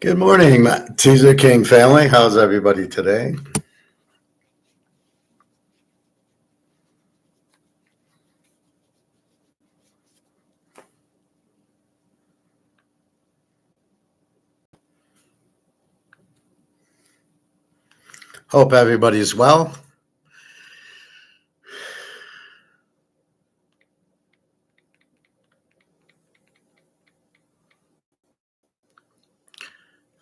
Good morning, Teaserkiing family. How's everybody today? Hope everybody's well.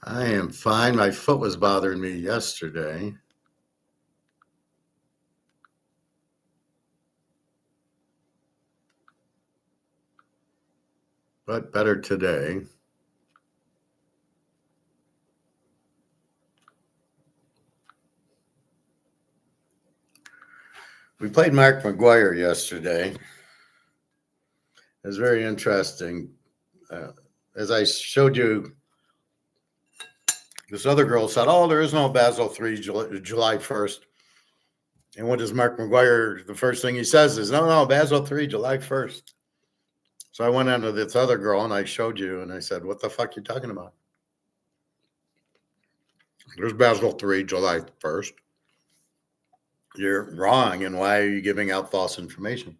I am fine. My foot was bothering me yesterday. But better today. We played mmcgwire yesterday. It was very interesting. As I showed you, this other girl said, "Oh, there is no Basel 3 July 1st." And what does mmcgwire, the first thing he says is, no, Basel 3 July 1st. So I went into this other girl and I showed you and I said, "What the fuck are you talking about? There's Basel 3 July 1st. You're wrong, and why are you giving out false information?"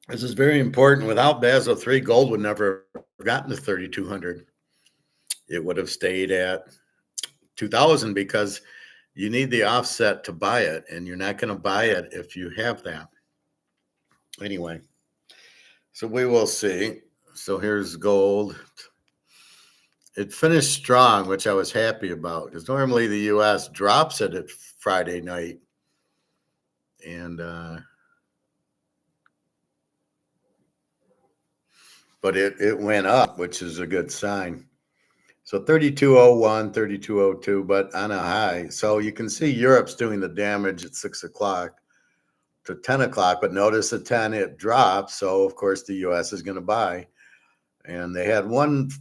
This is very important. Without Basel 3, gold would never have gotten to 3,200. It would have stayed at 2,000 because you need the offset to buy it, and you're not going to buy it if you have that. Anyway, so we will see. So here's gold. It finished strong, which I was happy about, because normally the U.S. drops it at Friday night. And but it went up, which is a good sign. So 3201, 3202, but on a high. So you can see Europe's doing the damage at 6 o'clock to 10 o'clock, but notice at 10 it drops. So, of course, the U.S. is going to buy. And they had one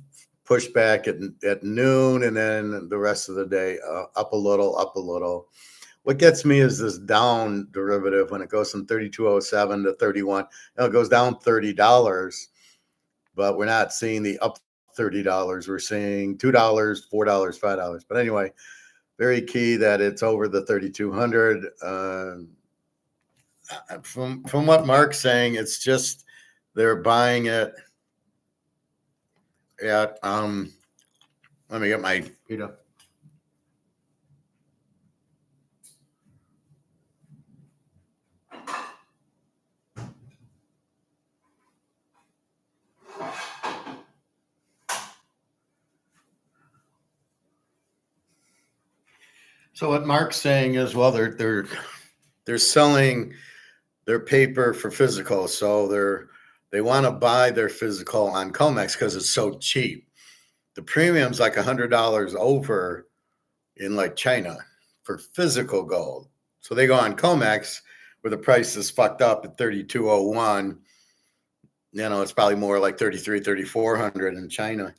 pushback at noon, and then the rest of the day up a little, up a little. What gets me is this down derivative when it goes from 3207 to 31. Now it goes down $30, but we're not seeing the up $30. We're seeing $2, $4, $5. But anyway, very key that it's over the 3,200. From what Mark's saying, it's just they're buying it at let me get my heat up. So what Mark's saying is, well, they're selling their paper for physical, so they want to buy their physical on COMEX because it's so cheap. The premium's like $100 over in like China for physical gold. So they go on COMEX where the price is fucked up at 3,201. It's probably more like 33, 3,400 in China.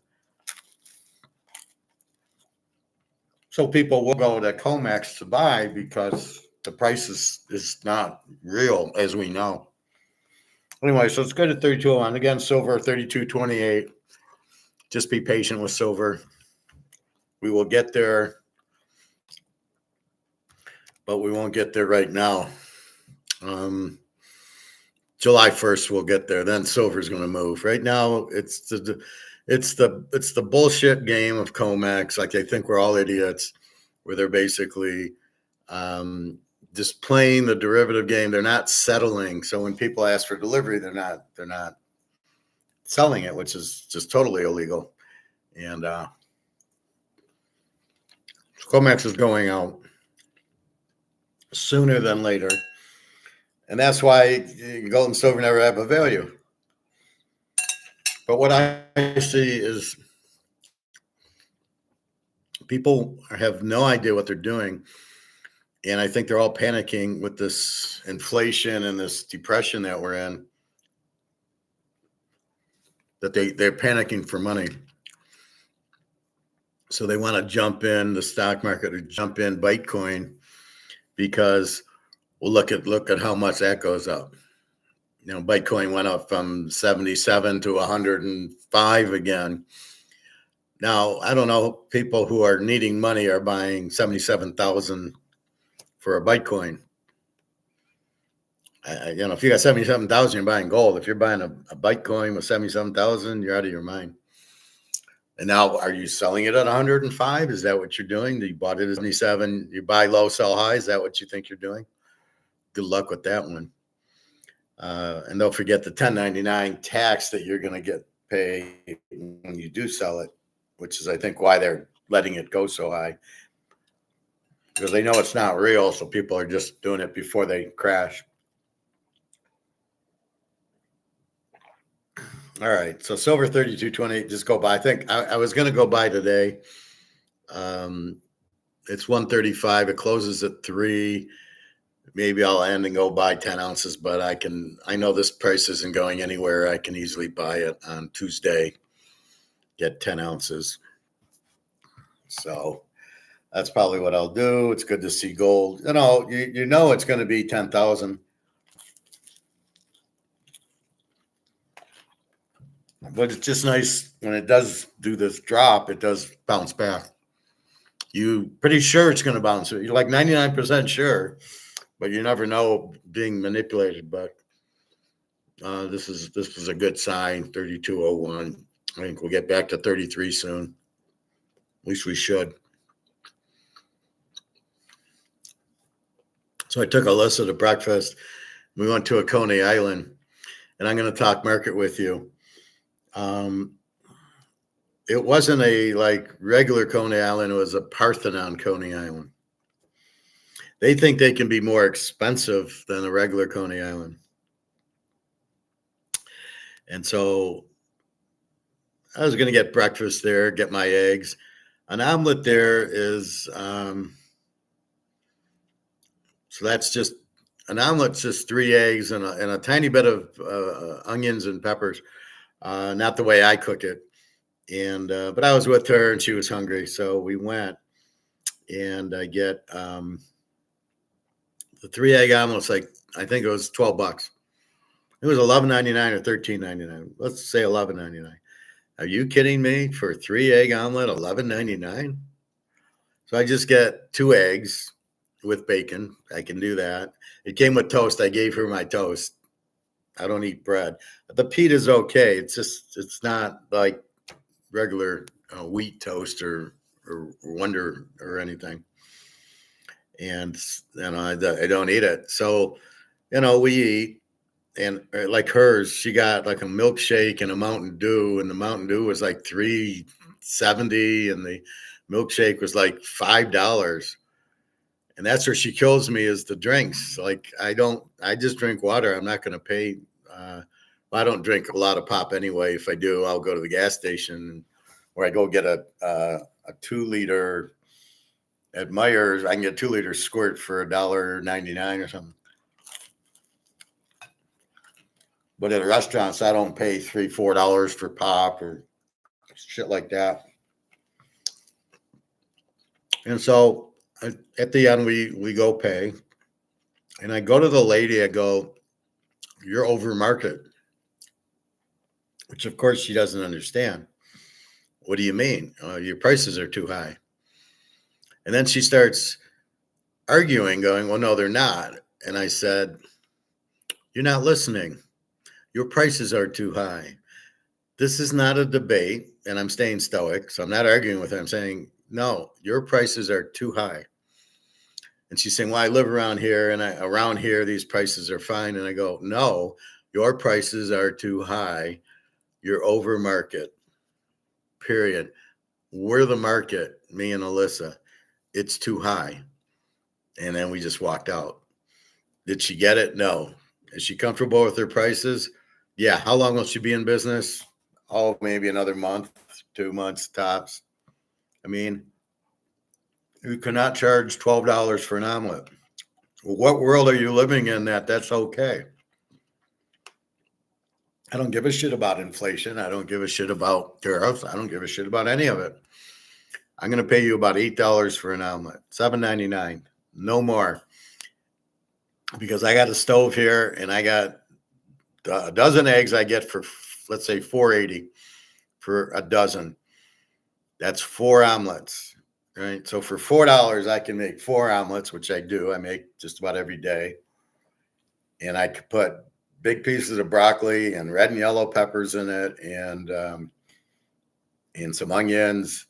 So people will go to COMEX to buy because the price is not real, as we know. Anyway, so it's good at 3201. Again, silver 3228. Just be patient with silver. We will get there, but we won't get there right now. July 1st we'll get there. Then silver's going to move. Right now, it's the bullshit game of COMEX. Like they think we're all idiots, where they're basically just playing the derivative game. They're not settling. So when people ask for delivery, they're not selling it, which is just totally illegal. And COMEX is going out sooner than later. And that's why gold and silver never have a value. But what I see is people have no idea what they're doing. And I think they're all panicking with this inflation and this depression that we're in, that they're panicking for money. So they want to jump in the stock market or jump in Bitcoin because, well, look at how much that goes up. Bitcoin went up from 77 to 105 again. Now, I don't know, people who are needing money are buying 77,000 for a Bitcoin. If you got 77,000, you're buying gold. If you're buying a Bitcoin with 77,000, you're out of your mind. And now, are you selling it at 105? Is that what you're doing? You bought it at 77. You buy low, sell high. Is that what you think you're doing? Good luck with that one. And don't forget the 1099 tax that you're going to get paid when you do sell it, which is, I think, why they're letting it go so high. Because they know it's not real, so people are just doing it before they crash. All right, so silver 32.28, just go buy. I think I was going to go buy today. It's 135. It closes at 3. Maybe I'll end and go buy 10 ounces, but I know this price isn't going anywhere. I can easily buy it on Tuesday, get 10 ounces. So that's probably what I'll do. It's good to see gold. You know it's going to be 10,000. But it's just nice when it does do this drop, it does bounce back. You pretty sure it's going to bounce. You're like 99% sure, but you never know being manipulated. But this was a good sign, 32.01. I think we'll get back to 33 soon. At least we should. So I took Alyssa to breakfast. We went to a Coney Island, and I'm going to talk market with you. It wasn't a regular Coney Island. It was a Parthenon Coney Island. They think they can be more expensive than a regular Coney Island. And so I was going to get breakfast there, get my eggs. An omelet there is, so that's just, an omelet's just 3 eggs and a tiny bit of onions and peppers. Not the way I cook it. And but I was with her and she was hungry, so we went. And I get the 3 egg omelets, I think it was $12. It was $11.99 or $13.99. Let's say $11.99. Are you kidding me? For a 3 egg omelet, $11.99? So I just get 2 eggs with bacon. I can do that. It came with toast. I gave her my toast. I don't eat bread. The pita is okay. It's not like regular wheat toast or Wonder or anything. And I don't eat it. So we eat, and like hers, she got like a milkshake and a Mountain Dew, and the Mountain Dew was like $3.70, and the milkshake was like $5. And that's where she kills me, is the drinks. I just drink water. I'm not going to pay. I don't drink a lot of pop anyway. If I do, I'll go to the gas station, or I go get a 2-liter at Meijer's. I can get 2-liter squirt for $1.99 or something. But at restaurants, I don't pay $3-4 for pop or shit like that. And so at the end, we go pay. And I go to the lady, I go, "You're over market," which of course she doesn't understand. What do you mean? Your prices are too high. And then she starts arguing, going, "Well, no, they're not." And I said, "You're not listening. Your prices are too high. This is not a debate." And I'm staying stoic, so I'm not arguing with her. I'm saying, "No, your prices are too high." And she's saying, "Well, I live around here, and around here, these prices are fine." And I go, "No, your prices are too high. You're over market, period. We're the market, me and Alyssa. It's too high." And then we just walked out. Did she get it? No. Is she comfortable with her prices? Yeah. How long will she be in business? Oh, maybe another month, 2 months tops. I mean, you cannot charge $12 for an omelet. What world are you living in that's okay? I don't give a shit about inflation. I don't give a shit about tariffs. I don't give a shit about any of it. I'm going to pay you about $8 for an omelet, $7.99, no more. Because I got a stove here, and I got a dozen eggs I get for, let's say, $4.80 for a dozen. That's 4 omelets, right? So for $4, I can make 4 omelets, which I do. I make just about every day. And I could put big pieces of broccoli and red and yellow peppers in it, and some onions,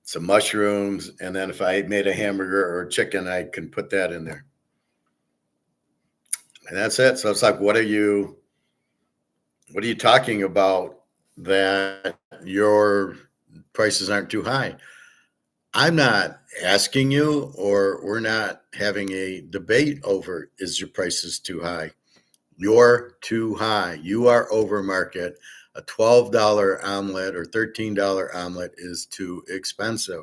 some mushrooms, and then if I made a hamburger or chicken, I can put that in there. And that's it. So it's like, what are you talking about that your prices aren't too high? I'm not asking you, or we're not having a debate over is your prices too high. You're too high. You are over market. A $12 omelet or $13 omelet is too expensive.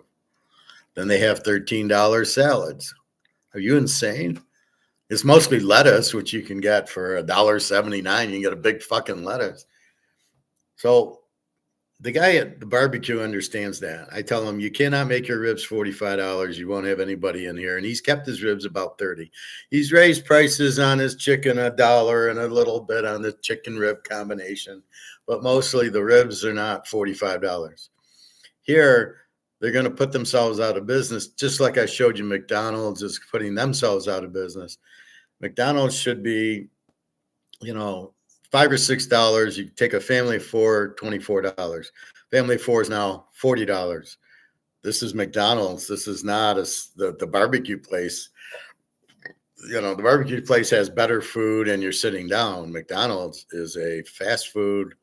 Then they have $13 salads. Are you insane? It's mostly lettuce, which you can get for $1.79. You can get a big fucking lettuce. So the guy at the barbecue understands that. I tell him, you cannot make your ribs $45. You won't have anybody in here. And he's kept his ribs about 30. He's raised prices on his chicken $1 and a little bit on the chicken rib combination. But mostly the ribs are not $45. Here, they're going to put themselves out of business, just like I showed you McDonald's is putting themselves out of business. McDonald's should be, $5 or $6. You take a family of 4, $24. Family of 4 is now $40. This is McDonald's. This is not the barbecue place. The barbecue place has better food and you're sitting down. McDonald's is a fast food.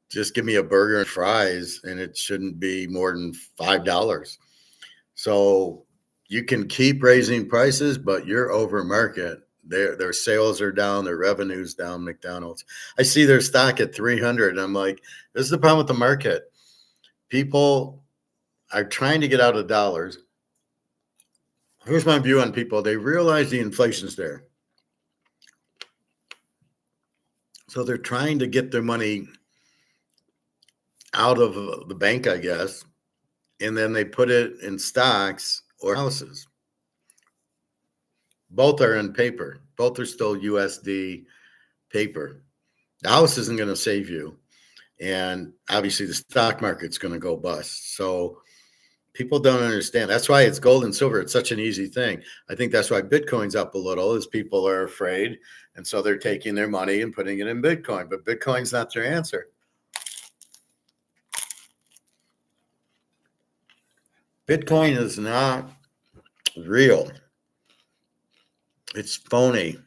Just give me a burger and fries, and it shouldn't be more than $5. So you can keep raising prices, but you're over market. Their sales are down, their revenue's down. McDonald's. I see their stock at 300. I'm like, this is the problem with the market. People are trying to get out of dollars. Here's my view on people. They realize the inflation's there. So they're trying to get their money out of the bank, I guess, and then they put it in stocks or houses. Both are in paper. Both are still USD paper. The house isn't going to save you. And obviously the stock market's going to go bust. So people don't understand. That's why it's gold and silver. It's such an easy thing. I think that's why Bitcoin's up a little, is people are afraid. And so they're taking their money and putting it in Bitcoin. But Bitcoin's not their answer. Bitcoin is not real. It's phony.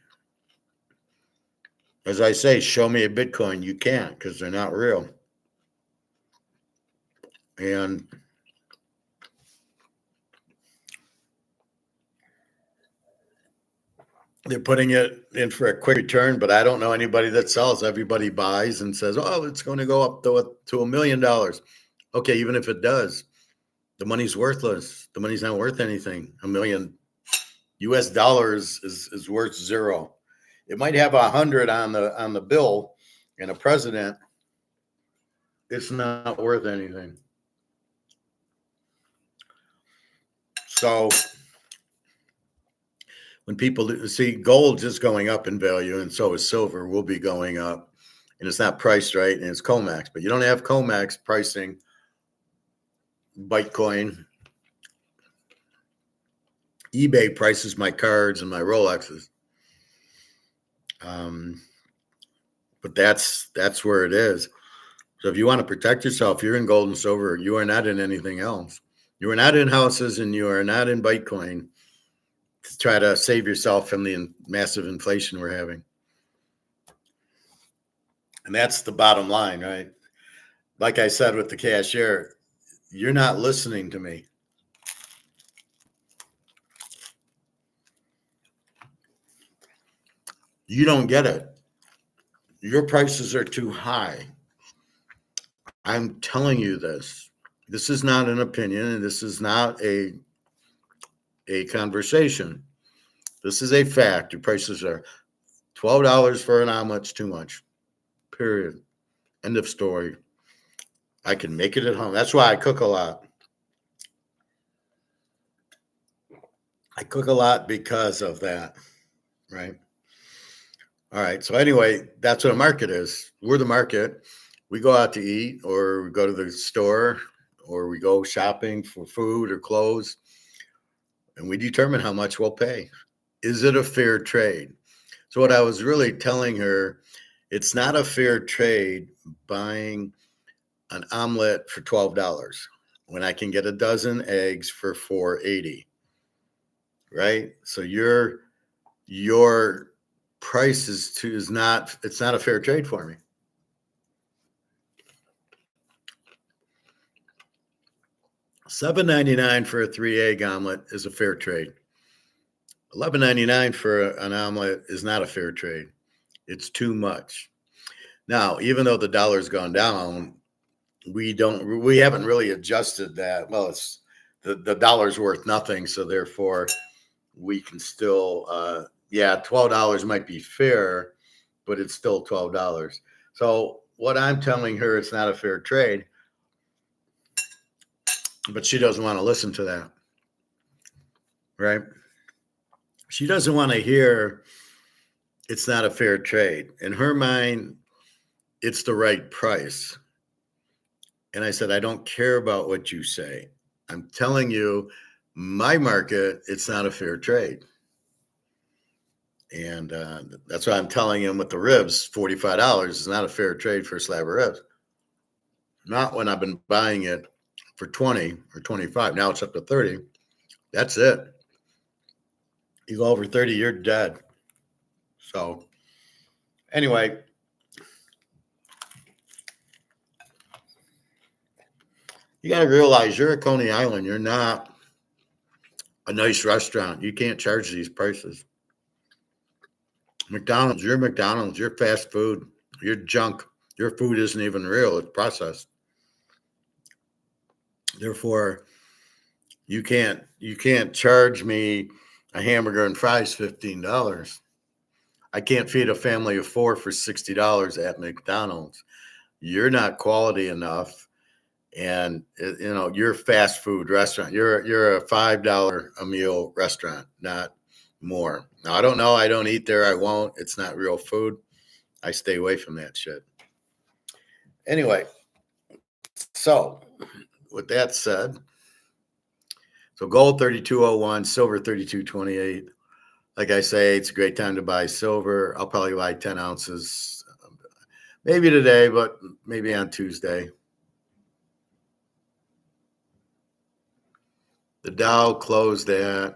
As I say, show me a Bitcoin. You can't, because they're not real. And they're putting it in for a quick return, but I don't know anybody that sells. Everybody buys and says, oh, it's going to go up to $1 million. Okay, even if it does, the money's worthless. The money's not worth anything. $1 million US dollars is worth zero. It might have 100 on the bill, and a president, it's not worth anything. So when people see gold is going up in value, and so is silver, will be going up, and it's not priced right, and it's COMEX, but you don't have COMEX pricing Bitcoin. eBay prices my cards and my Rolexes. But that's where it is. So if you want to protect yourself, you're in gold and silver. You are not in anything else. You are not in houses, and you are not in Bitcoin to try to save yourself from the massive inflation we're having. And that's the bottom line, right? Like I said with the cashier, you're not listening to me. You don't get it. Your prices are too high. I'm telling you this. This is not an opinion, and this is not a conversation. This is a fact. Your prices are $12 for an omelet's too much. Period. End of story. I can make it at home. That's why I cook a lot. I cook a lot because of that, right? All right. So anyway, that's what a market is. We're the market. We go out to eat, or we go to the store, or we go shopping for food or clothes, and we determine how much we'll pay. Is it a fair trade? So what I was really telling her, it's not a fair trade buying an omelet for $12 when I can get a dozen eggs for $4.80. Right? So your price is not, it's not a fair trade for me. $7.99 for a 3 egg omelet is a fair trade. $11.99 for an omelet is not a fair trade. It's too much. Now, even though the dollar's gone down, we haven't really adjusted that. Well, it's the dollar's worth nothing, so therefore we can still $12 might be fair, but it's still $12. So what I'm telling her, it's not a fair trade, but she doesn't want to listen to that, right? She doesn't want to hear it's not a fair trade. In her mind, it's the right price. And I said, I don't care about what you say. I'm telling you, my market, it's not a fair trade. And that's why I'm telling him with the ribs, $45 is not a fair trade for a slab of ribs. Not when I've been buying it for 20 or 25. Now it's up to 30. That's it. You go over 30, you're dead. So anyway, you got to realize you're at Coney Island. You're not a nice restaurant. You can't charge these prices. McDonald's, you're fast food. You're junk. Your food isn't even real. It's processed. Therefore, you can't charge me a hamburger and fries $15. I can't feed a family of four for $60 at McDonald's. You're not quality enough, and you're a fast food restaurant. You're a $5 a meal restaurant, not more. Now I don't know. I don't eat there. I won't. It's not real food. I stay away from that shit. Anyway, so with that said, so gold 32.01, silver 32.28. Like I say, it's a great time to buy silver. I'll probably buy 10 ounces, maybe today, but maybe on Tuesday. The Dow closed at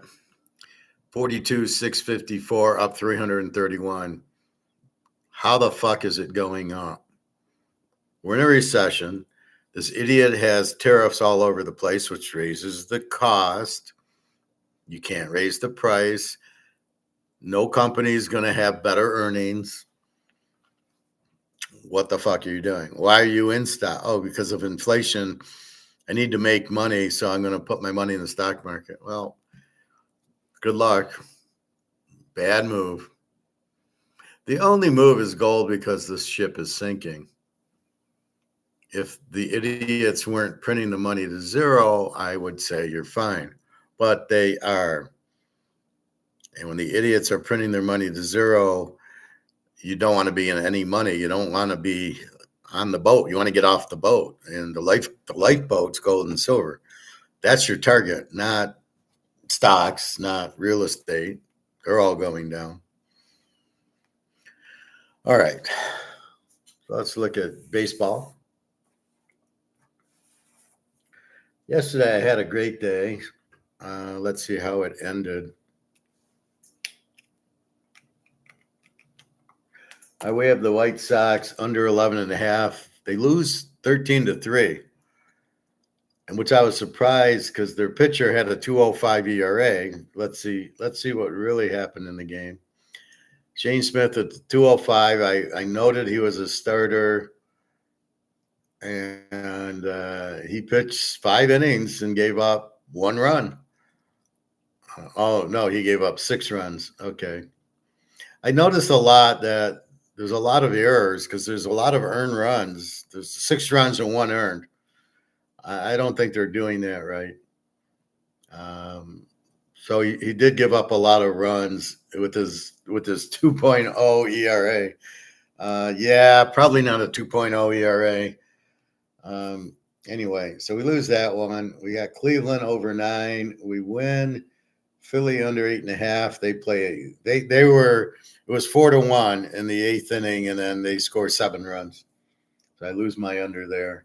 42,654, up 331. How the fuck is it going up? We're in a recession. This idiot has tariffs all over the place, which raises the cost. You can't raise the price. No company is going to have better earnings. What the fuck are you doing? Why are you in stock? Oh, because of inflation. I need to make money, so I'm going to put my money in the stock market. Well, good luck. Bad move. The only move is gold because this ship is sinking. If the idiots weren't printing the money to zero, I would say you're fine. But they are. And when the idiots are printing their money to zero, you don't want to be in any money. You don't want to be on the boat. You want to get off the boat. And the lifeboat's gold and silver. That's your target, not stocks, not real estate. They're all going down. All right. Let's look at baseball. Yesterday, I had a great day. Let's see how it ended. We have the White Sox under 11.5. They lose 13-3, and which I was surprised because their pitcher had a 2.05 ERA. Let's see what really happened in the game. Shane Smith at 2.05. I noted he was a starter, and he pitched 5 innings and gave up 1 run. Oh, no, he gave up 6 runs. Okay. I noticed a lot that there's a lot of errors because there's a lot of earned runs. There's 6 runs and 1 earned. I don't think they're doing that right. So he did give up a lot of runs with his 2.0 ERA. Yeah, probably not a 2.0 ERA. Anyway, so we lose that one. We got Cleveland over 9. We win. Philly under 8.5. They play. They were. It was 4-1 in the 8th inning, and then they score 7 runs. So I lose my under there.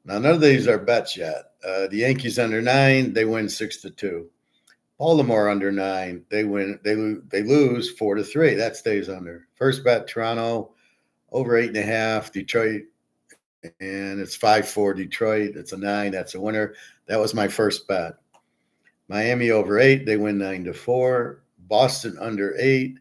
Now none of these are bets yet. The Yankees under 9. They win 6-2. Baltimore under 9. They win. They lose 4-3. That stays under. First bet Toronto over 8.5. Detroit. And it's 5-4 Detroit. It's a 9. That's a winner. That was my first bet. Miami over 8. They win 9-4. Boston under 8.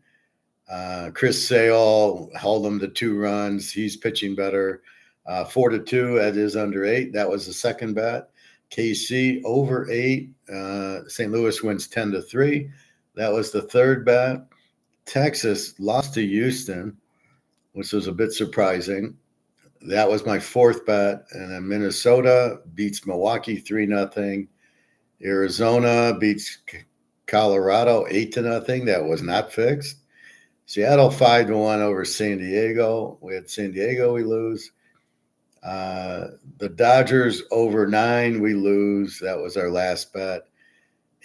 Chris Sale held them to 2 runs. He's pitching better. 4-2. That is under 8. That was the second bet. KC over 8. St. Louis wins 10-3. That was the third bet. Texas lost to Houston, which was a bit surprising. That was my fourth bet. And then Minnesota beats Milwaukee 3-0. Arizona beats Colorado 8-0. That was not fixed. Seattle 5-1 over San Diego. We had San Diego, we lose. The Dodgers over 9, we lose. That was our last bet.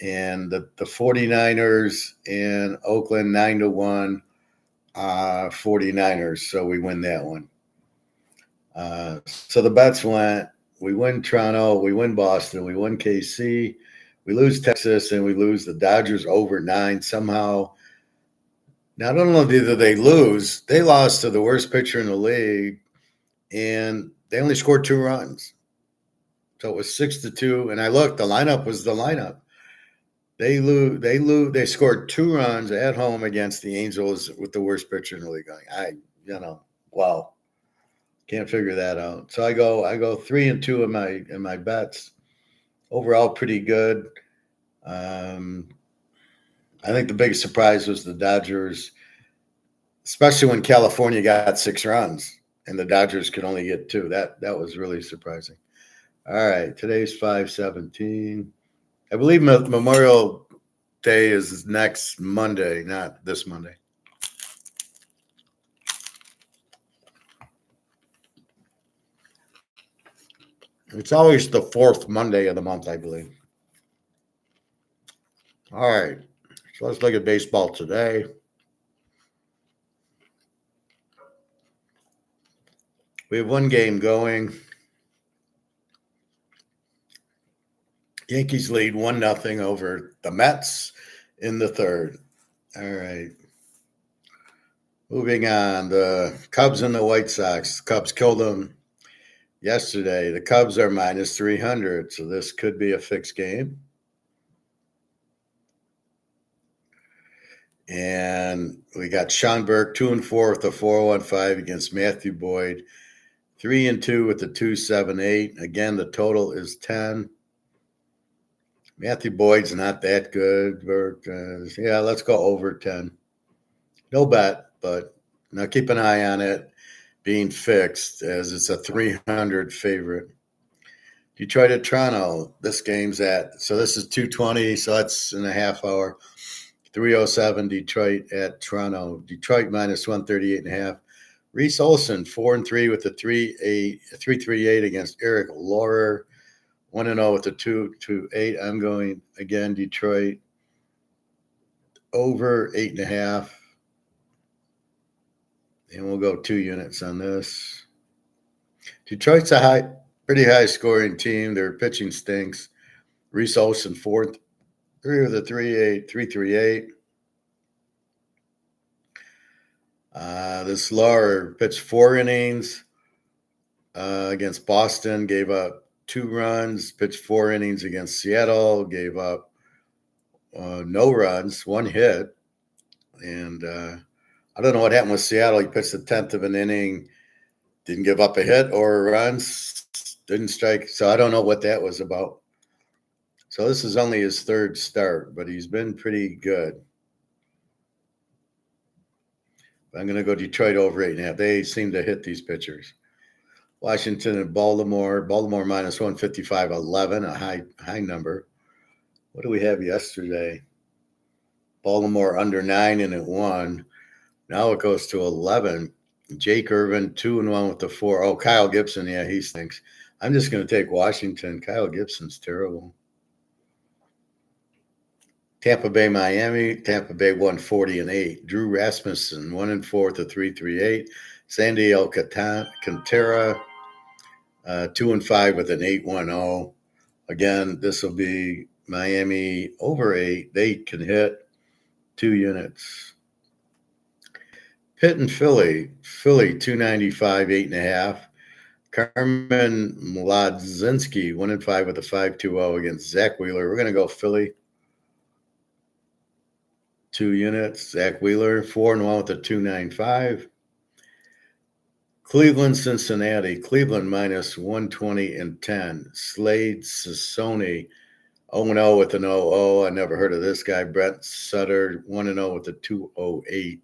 And the 49ers in Oakland 9-1, 49ers. So we win that one. So the bets went, we win Toronto, we win Boston, we win KC, we lose Texas, and we lose the Dodgers over 9 somehow. Now, not only did they lose, they lost to the worst pitcher in the league, and they only scored 2 runs. So it was 6-2, and I looked, the lineup was the lineup. They scored 2 runs at home against the Angels with the worst pitcher in the league. Wow. Can't figure that out. So I go 3-2 in my bets. Overall, pretty good. I think the biggest surprise was the Dodgers, especially when California got 6 runs and the Dodgers could only get 2. That was really surprising. All right, today's 5/17. I believe Memorial Day is next Monday, not this Monday. It's always the 4th Monday of the month, I believe. All right, so let's look at baseball today. We have one game going. Yankees lead 1-0 over the Mets in the 3rd. All right. Moving on, the Cubs and the White Sox. The Cubs killed them yesterday. The Cubs are minus 300, so this could be a fixed game. And we got Schonberg 2-4 with the 4.15 against Matthew Boyd, 3-2 with the 2.78. Again, the total is 10. Matthew Boyd's not that good, but yeah, let's go over 10. No bet, but now keep an eye on it being fixed as it's a 300 favorite. Detroit at Toronto. This game's so this is 2:20, so that's in a half hour. 3:07 Detroit at Toronto. Detroit minus 138.5. Reese Olson 4-3 with the 3.38 against Eric Laurer. 1-0 with the 2.28. I'm going again Detroit over 8.5. And we'll go 2 units on this. Detroit's a pretty high scoring team. Their pitching stinks. Reese Olson 4-3 with a 3.38. This Lauer pitched 4 innings against Boston, gave up 2 runs, pitched 4 innings against Seattle, gave up no runs, 1 hit. And I don't know what happened with Seattle. He pitched the 10th of an inning, didn't give up a hit or runs, didn't strike. So I don't know what that was about. So this is only his 3rd start, but he's been pretty good. I'm going to go Detroit over 8.5. They seem to hit these pitchers. Washington and Baltimore. Baltimore minus 155.11, a high number. What do we have yesterday? Baltimore under 9 and it won. Now it goes to 11. Jake Irvin, 2-1 with the 4. Oh, Kyle Gibson, yeah, he stinks. I'm just going to take Washington. Kyle Gibson's terrible. Tampa Bay, Miami. Tampa Bay 140-8. Drew Rasmussen 1-4 with a 3.38. Sandy Alcantara 2-5 with an 8.10. Again, this will be Miami over 8. They can hit 2 units. Pitt and Philly. Philly 295, 8.5. Carmen Mladzinski 1-5 with a 5.20 against Zach Wheeler. We're going to go Philly. 2 units. Zach Wheeler 4-1 with a 2.95. Cleveland, Cincinnati. Cleveland minus 120 and 10. Slade Sassoni 0-0 with an 0-0. I never heard of this guy. Brent Sutter 1-0 with a 2.08.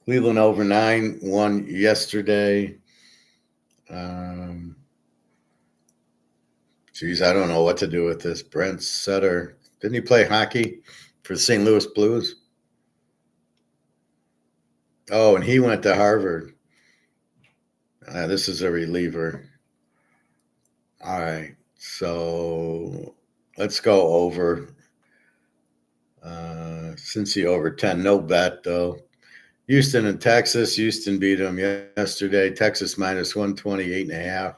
Cleveland over 9 won yesterday. Geez, I don't know what to do with this. Brent Sutter. Didn't he play hockey for the St. Louis Blues? Oh, and he went to Harvard. This is a reliever. All right. So let's go over. Cincy over 10. No bet, though. Houston and Texas. Houston beat them yesterday. Texas minus 120, 8.5.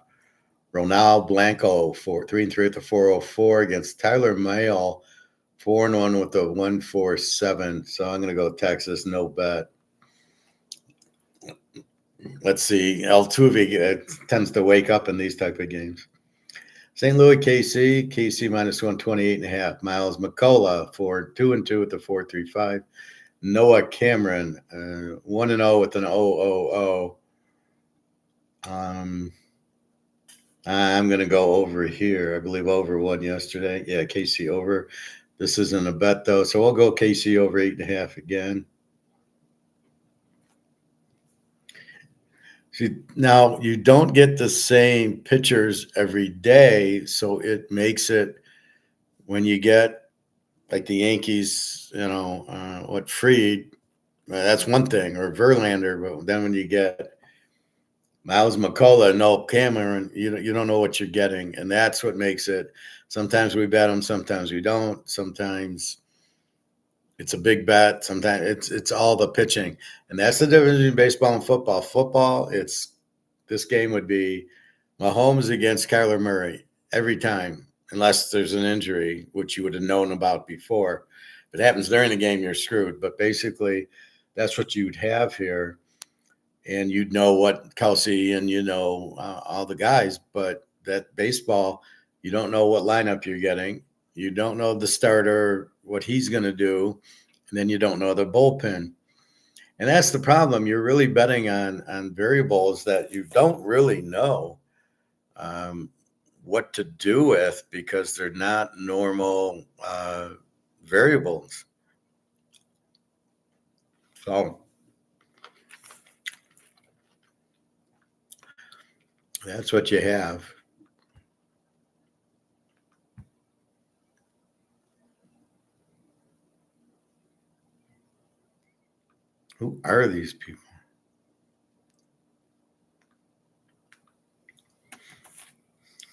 Ronald Blanco 3-3 with the 4.04 against Tyler Mahle 4-1 with the 1.47. So I'm going to go Texas. No bet. Let's see. Altuve tends to wake up in these type of games. St. Louis, KC minus 128.5. Miles McCullough for 2-2 with the 4.35. Noah Cameron 1-0 with an 0.00. I'm going to go over here. I believe over won yesterday. Yeah, KC over. This isn't a bet, though, so I'll go KC over 8.5 again. See, now, you don't get the same pitchers every day, so it makes it when you get like the Yankees, what Fried, that's one thing, or Verlander, but then when you get Miles McCullough, no Cameron, you don't know what you're getting, and that's what makes it. Sometimes we bet them, sometimes we don't. Sometimes it's a big bet. Sometimes it's all the pitching, and that's the difference between baseball and football. Football, this game would be Mahomes against Kyler Murray every time, unless there's an injury, which you would have known about before. If it happens during the game, you're screwed. But basically, that's what you'd have here. And you'd know what Kelsey and all the guys. But that baseball, you don't know what lineup you're getting. You don't know the starter, what he's going to do. And then you don't know the bullpen. And that's the problem. You're really betting on variables that you don't really know what to do with because they're not normal variables. So that's what you have. Who are these people?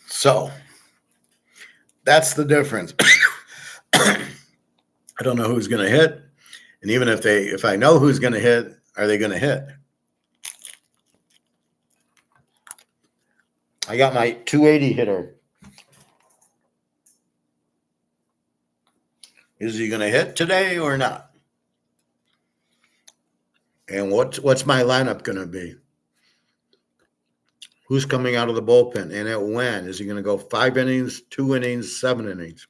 So that's the difference. I don't know who's going to hit. And even if I know who's going to hit, are they going to hit? I got my 280 hitter. Is he going to hit today or not? And what's my lineup going to be? Who's coming out of the bullpen? And at when? Is he going to go 5 innings, 2 innings, 7 innings?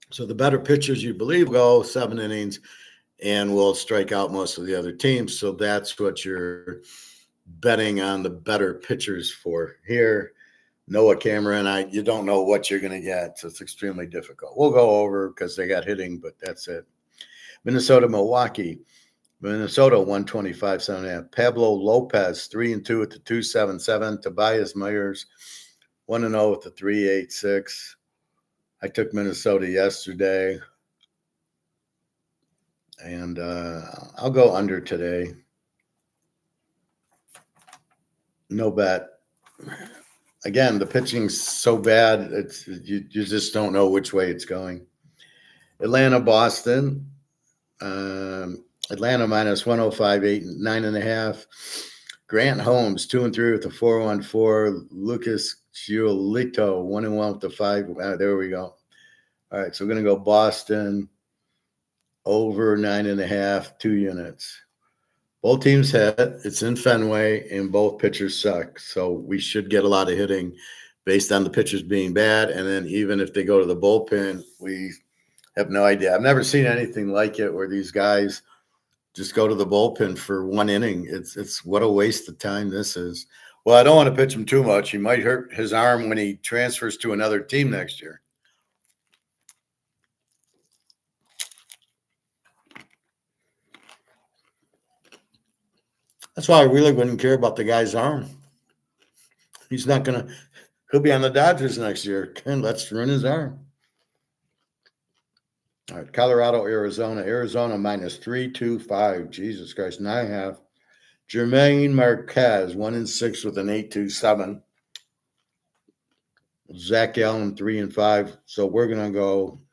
So the better pitchers you believe go 7 innings and will strike out most of the other teams. So that's what you're betting on the better pitchers for here. Noah Cameron, you don't know what you're going to get, so it's extremely difficult. We'll go over because they got hitting, but that's it. Minnesota, Milwaukee. Minnesota 125, 7.5. Pablo Lopez 3-2 with the 2.77. Tobias Myers 1-0 with the 3.86. I took Minnesota yesterday. And I'll go under today. No bet. Again, the pitching's so bad, it's you just don't know which way it's going. Atlanta, Boston. Atlanta minus 105, 9.5. Grant Holmes, 2-3 with the 4.14. Lucas Giolito, 1-1 with the 5. There we go. All right, so we're going to go Boston over 9.5, 2 units. Both teams hit. It's in Fenway, and both pitchers suck. So we should get a lot of hitting based on the pitchers being bad. And then even if they go to the bullpen, we have no idea. I've never seen anything like it where these guys just go to the bullpen for one inning. It's what a waste of time this is. Well, I don't want to pitch him too much. He might hurt his arm when he transfers to another team next year. That's why I really wouldn't care about the guy's arm. He's not going to – he'll be on the Dodgers next year. Let's ruin his arm. All right, Colorado, Arizona. Arizona minus 3.25. Jesus Christ, 9.5. Jermaine Marquez, 1-6 with an 8.27. Zach Allen, 3-5. So we're going to go –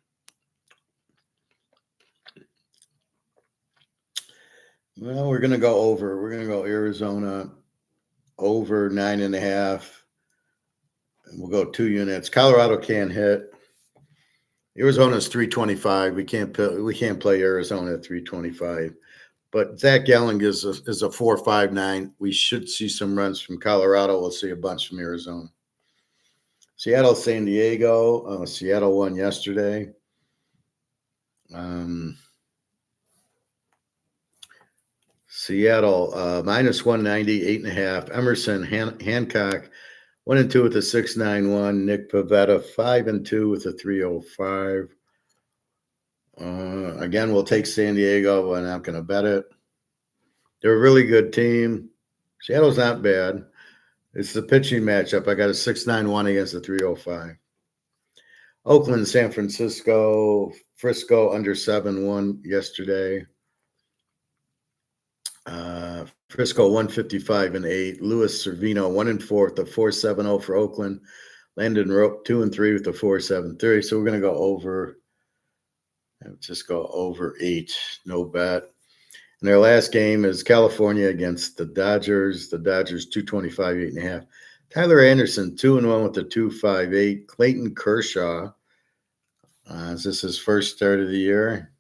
well, we're going to go over. We're going to go Arizona over 9.5. And we'll go 2 units. Colorado can't hit. Arizona's 325. We can't play Arizona at 325. But Zach Gallen is a 4.59. We should see some runs from Colorado. We'll see a bunch from Arizona. Seattle, San Diego. Seattle won yesterday. Seattle minus 190, 8.5. Emerson Hancock 1-2 with a 6.91. Nick Pivetta 5-2 with a 3.05. Again, we'll take San Diego. I'm not going to bet it. They're a really good team. Seattle's not bad. It's the pitching matchup. I got a 6.91 against a 3.05. Oakland, San Francisco. Frisco under 7-1 yesterday. Frisco 155-8. Luis Servino 1-4 with the 4.70 for Oakland. Landon Rope 2-3 with the 4.73. So we're going to go over. Just go over 8. No bet. And their last game is California against the Dodgers. The Dodgers 225, 8.5. Tyler Anderson 2-1 with the 2.58. Clayton Kershaw. Is this his first start of the year?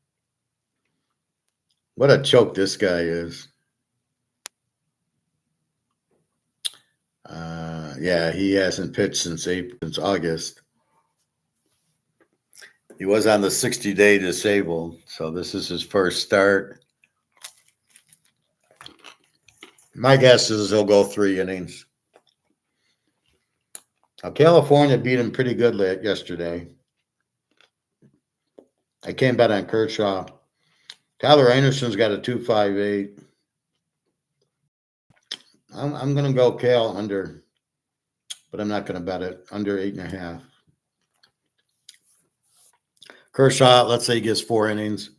What a choke this guy is. Yeah, he hasn't pitched since August. He was on the 60-day disabled, so this is his first start. My guess is he'll go 3 innings. Now, California beat him pretty good yesterday. I can't bet on Kershaw. Tyler Anderson's got a 2.58. I'm going to go Cal under, but I'm not going to bet it. Under 8.5. Kershaw, let's say he gets 4 innings.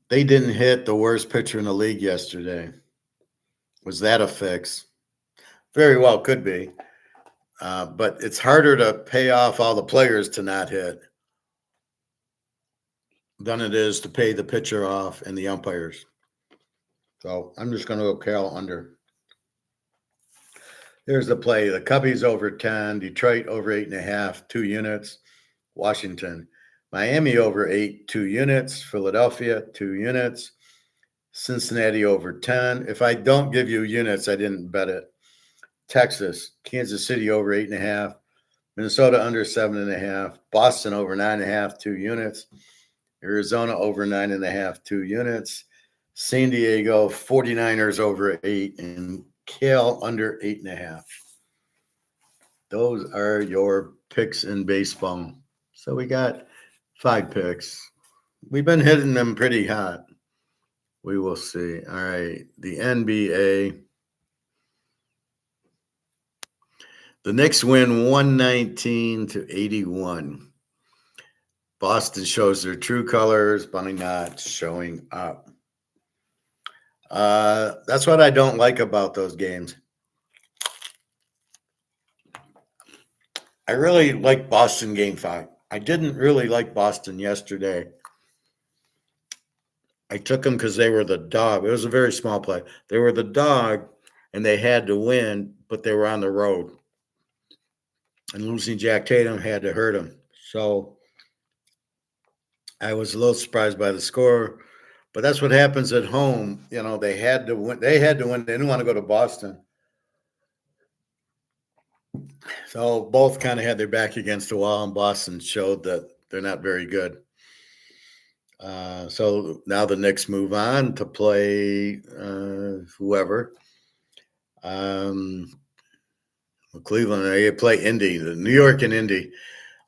They didn't hit the worst pitcher in the league yesterday. Was that a fix? Very well could be. But it's harder to pay off all the players to not hit than it is to pay the pitcher off and the umpires. So I'm just going to go Cal under. Here's the play. The Cubbies over 10. Detroit over 8.5, 2 units. Washington. Miami over 8, 2 units. Philadelphia, 2 units. Cincinnati over 10. If I don't give you units, I didn't bet it. Texas. Kansas City over 8.5. Minnesota under 7.5. Boston over 9.5, 2 units. Arizona over 9.5, 2 units. San Diego 49ers over 8. And Cal under 8.5. Those are your picks in baseball. So we got 5 picks. We've been hitting them pretty hot. We will see. All right. The NBA. The Knicks win 119-81. Boston shows their true colors, Bunny not showing up. That's what I don't like about those games. I really like Boston game 5. I didn't really like Boston yesterday. I took them because they were the dog. It was a very small play. They were the dog, and they had to win, but they were on the road. And losing Jack Tatum had to hurt them. So I was a little surprised by the score, but that's what happens at home. You know, they had to win. They had to win. They didn't want to go to Boston. So both kind of had their back against the wall, and Boston showed that they're not very good. So now the Knicks move on to play whoever. Cleveland, they play Indy, the New York and Indy.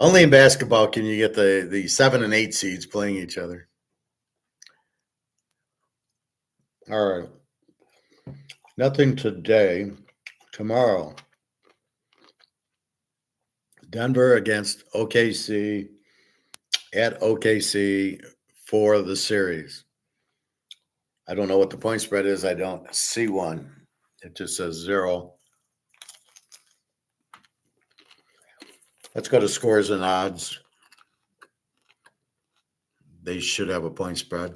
Only in basketball can you get the 7 and 8 seeds playing each other. All right. Nothing today. Tomorrow, Denver against OKC at OKC for the series. I don't know what the point spread is. I don't see one. It just says 0. Let's go to scores and odds. They should have a point spread.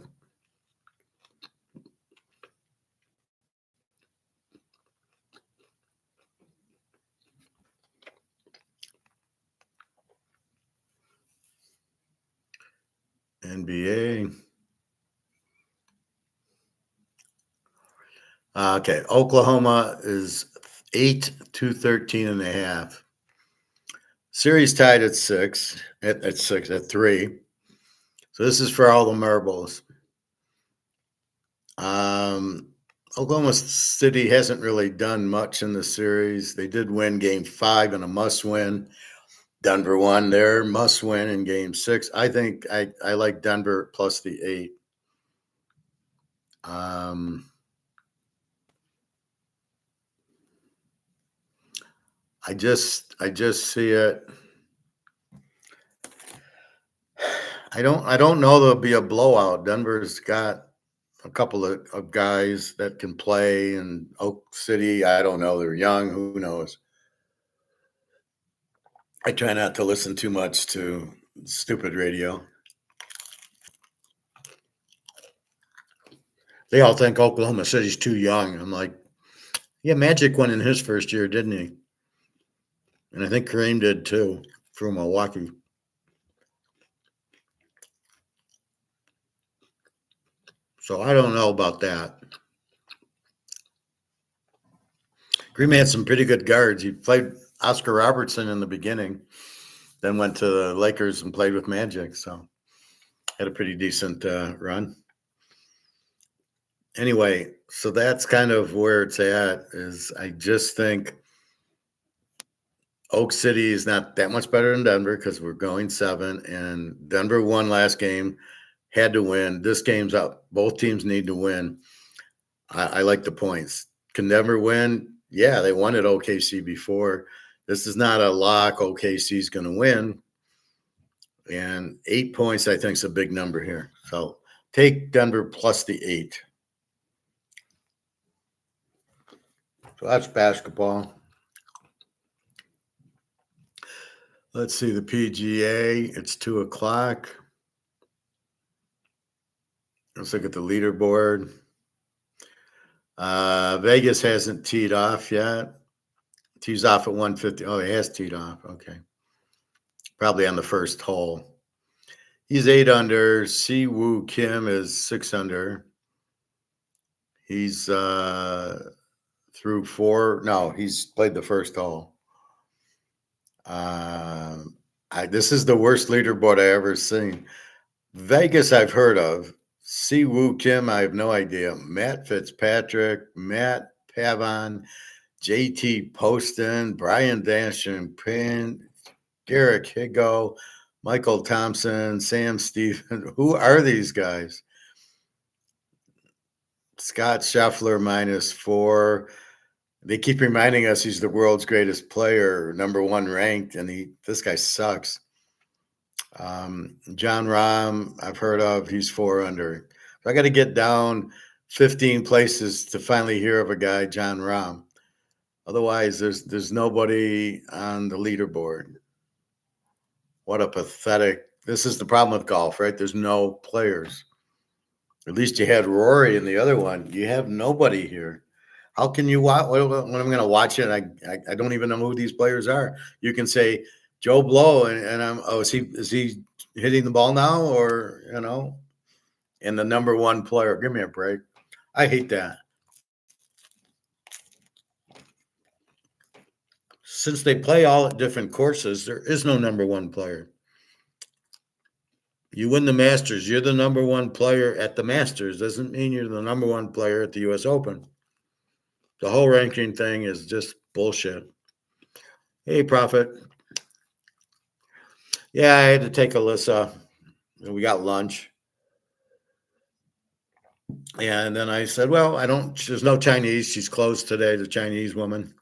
NBA. Okay, Oklahoma is 8 to 13.5. Series tied at 6, at 3. So this is for all the marbles. Oklahoma City hasn't really done much in the series. They did win game 5 in a must-win. Denver won their must-win in game 6. I think I like Denver plus the 8. I just see it. I don't know there'll be a blowout. Denver's got a couple of guys that can play, and Oak City, I don't know. They're young. Who knows? I try not to listen too much to stupid radio. They all think Oklahoma City's too young. I'm like, yeah, Magic won in his first year, didn't he? And I think Kareem did too for Milwaukee. So I don't know about that. Kareem had some pretty good guards. He played Oscar Robertson in the beginning, then went to the Lakers and played with Magic. So had a pretty decent run. Anyway, so that's kind of where it's at. Is I just think Oak City is not that much better than Denver because we're going 7, and Denver won last game, had to win. This game's up. Both teams need to win. I like the points. Can Denver win? Yeah, they won at OKC before. This is not a lock. OKC's going to win. And 8 points, I think, is a big number here. So take Denver plus the 8. So that's basketball. Let's see the PGA. It's 2 o'clock. Let's look at the leaderboard. Vegas hasn't teed off yet. Tees off at 150. Oh, he has teed off. Okay. Probably on the first hole. He's 8 under. Si Woo Kim is 6 under. He's through 4. No, he's played the first hole. This is the worst leaderboard I ever seen. Vegas I've heard of. Si Woo Kim, I have no idea. Matt Fitzpatrick, Matt Pavon, JT Poston, Brian Danchampion, Garrick Higo, Michael Thompson, Sam Stephen. Who are these guys? Scott Scheffler -4. They keep reminding us he's the world's greatest player, number 1 ranked, and this guy sucks. John Rahm, I've heard of. He's 4 under. So I got to get down 15 places to finally hear of a guy, John Rahm. Otherwise, there's nobody on the leaderboard. What a pathetic. This is the problem with golf, right? There's no players. At least you had Rory in the other one. You have nobody here. How can you watch when I'm going to watch it? I don't even know who these players are. You can say Joe Blow, and I'm is he hitting the ball now, or and the number one player? Give me a break. I hate that. Since they play all at different courses, there is no number one player. You win the Masters, you're the number one player at the Masters. Doesn't mean you're the number one player at the U.S. Open. The whole ranking thing is just bullshit. Hey, Prophet. Yeah, I had to take Alyssa. We got lunch. And then I said, well, there's no Chinese. She's closed today, the Chinese woman.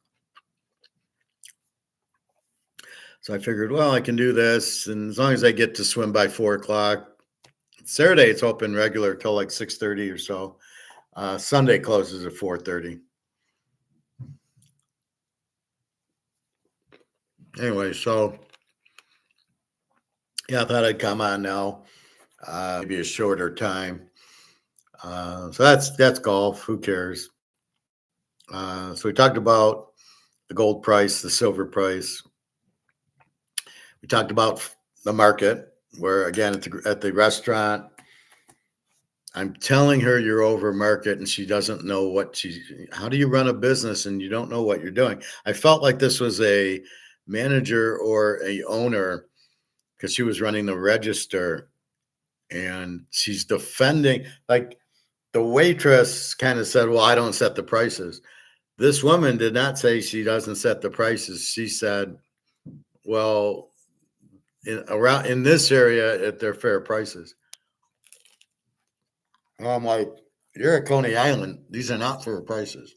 So I figured, well, I can do this. And as long as I get to swim by 4:00. Saturday, it's open regular till like 6:30 or so. Sunday closes at 4:30. Anyway, so yeah, I thought I'd come on now. Maybe a shorter time. So that's golf. Who cares? So we talked about the gold price, the silver price. We talked about the market, where again at the restaurant, I'm telling her you're over market, and she doesn't know how do you run a business and you don't know what you're doing? I felt like this was a manager or a owner, because she was running the register and she's defending, like the waitress kind of said, well, I don't set the prices. This woman did not say she doesn't set the prices. She said, well, in this area, they're fair prices. And I'm like, you're at Coney Island. These are not fair prices.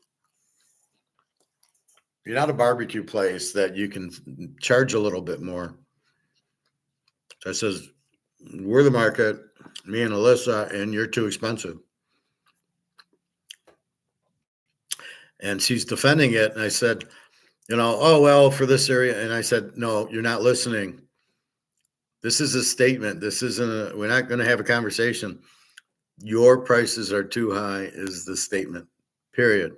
You're not a barbecue place that you can charge a little bit more. So I says, we're the market, me and Alyssa, and you're too expensive. And she's defending it. And I said, oh, well, for this area. And I said, no, you're not listening. This is a statement. We're not going to have a conversation. Your prices are too high is the statement, period.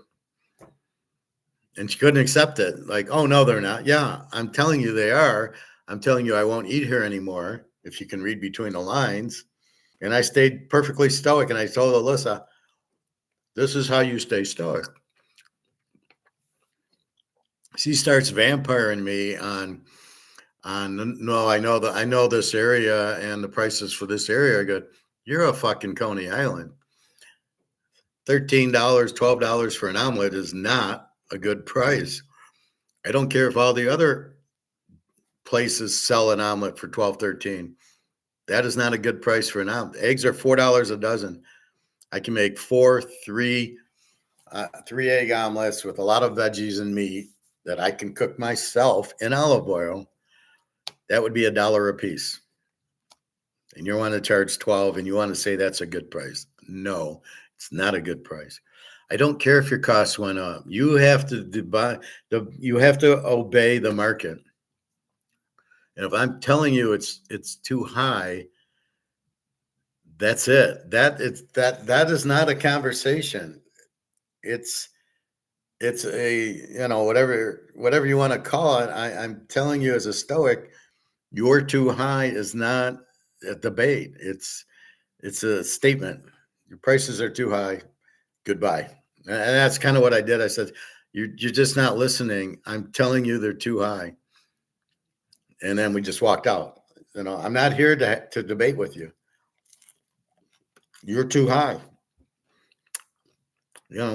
And she couldn't accept it. Like, oh, no, they're not. Yeah, I'm telling you they are. I'm telling you I won't eat here anymore, if you can read between the lines. And I stayed perfectly stoic. And I told Alyssa, this is how you stay stoic. She starts vampiring me on no, I know this area and the prices for this area are good. You're a fucking Coney Island. $13, $12 for an omelet is not a good price. I don't care if all the other places sell an omelet for 12, 13. That is not a good price for an omelet. Eggs are $4 a dozen. I can make three egg omelets with a lot of veggies and meat that I can cook myself in olive oil. That would be $1 a piece. And you want to charge 12 and you want to say that's a good price. No, it's not a good price. I don't care if your costs went up. You have to obey the market. And if I'm telling you it's too high, that's it. That is not a conversation. It's a, whatever you want to call it. I'm telling you as a Stoic, you're too high is not a debate. It's a statement. Your prices are too high. Goodbye. And that's kind of what I did. I said, you're just not listening. I'm telling you they're too high. And then we just walked out. I'm not here to debate with you. You're too high.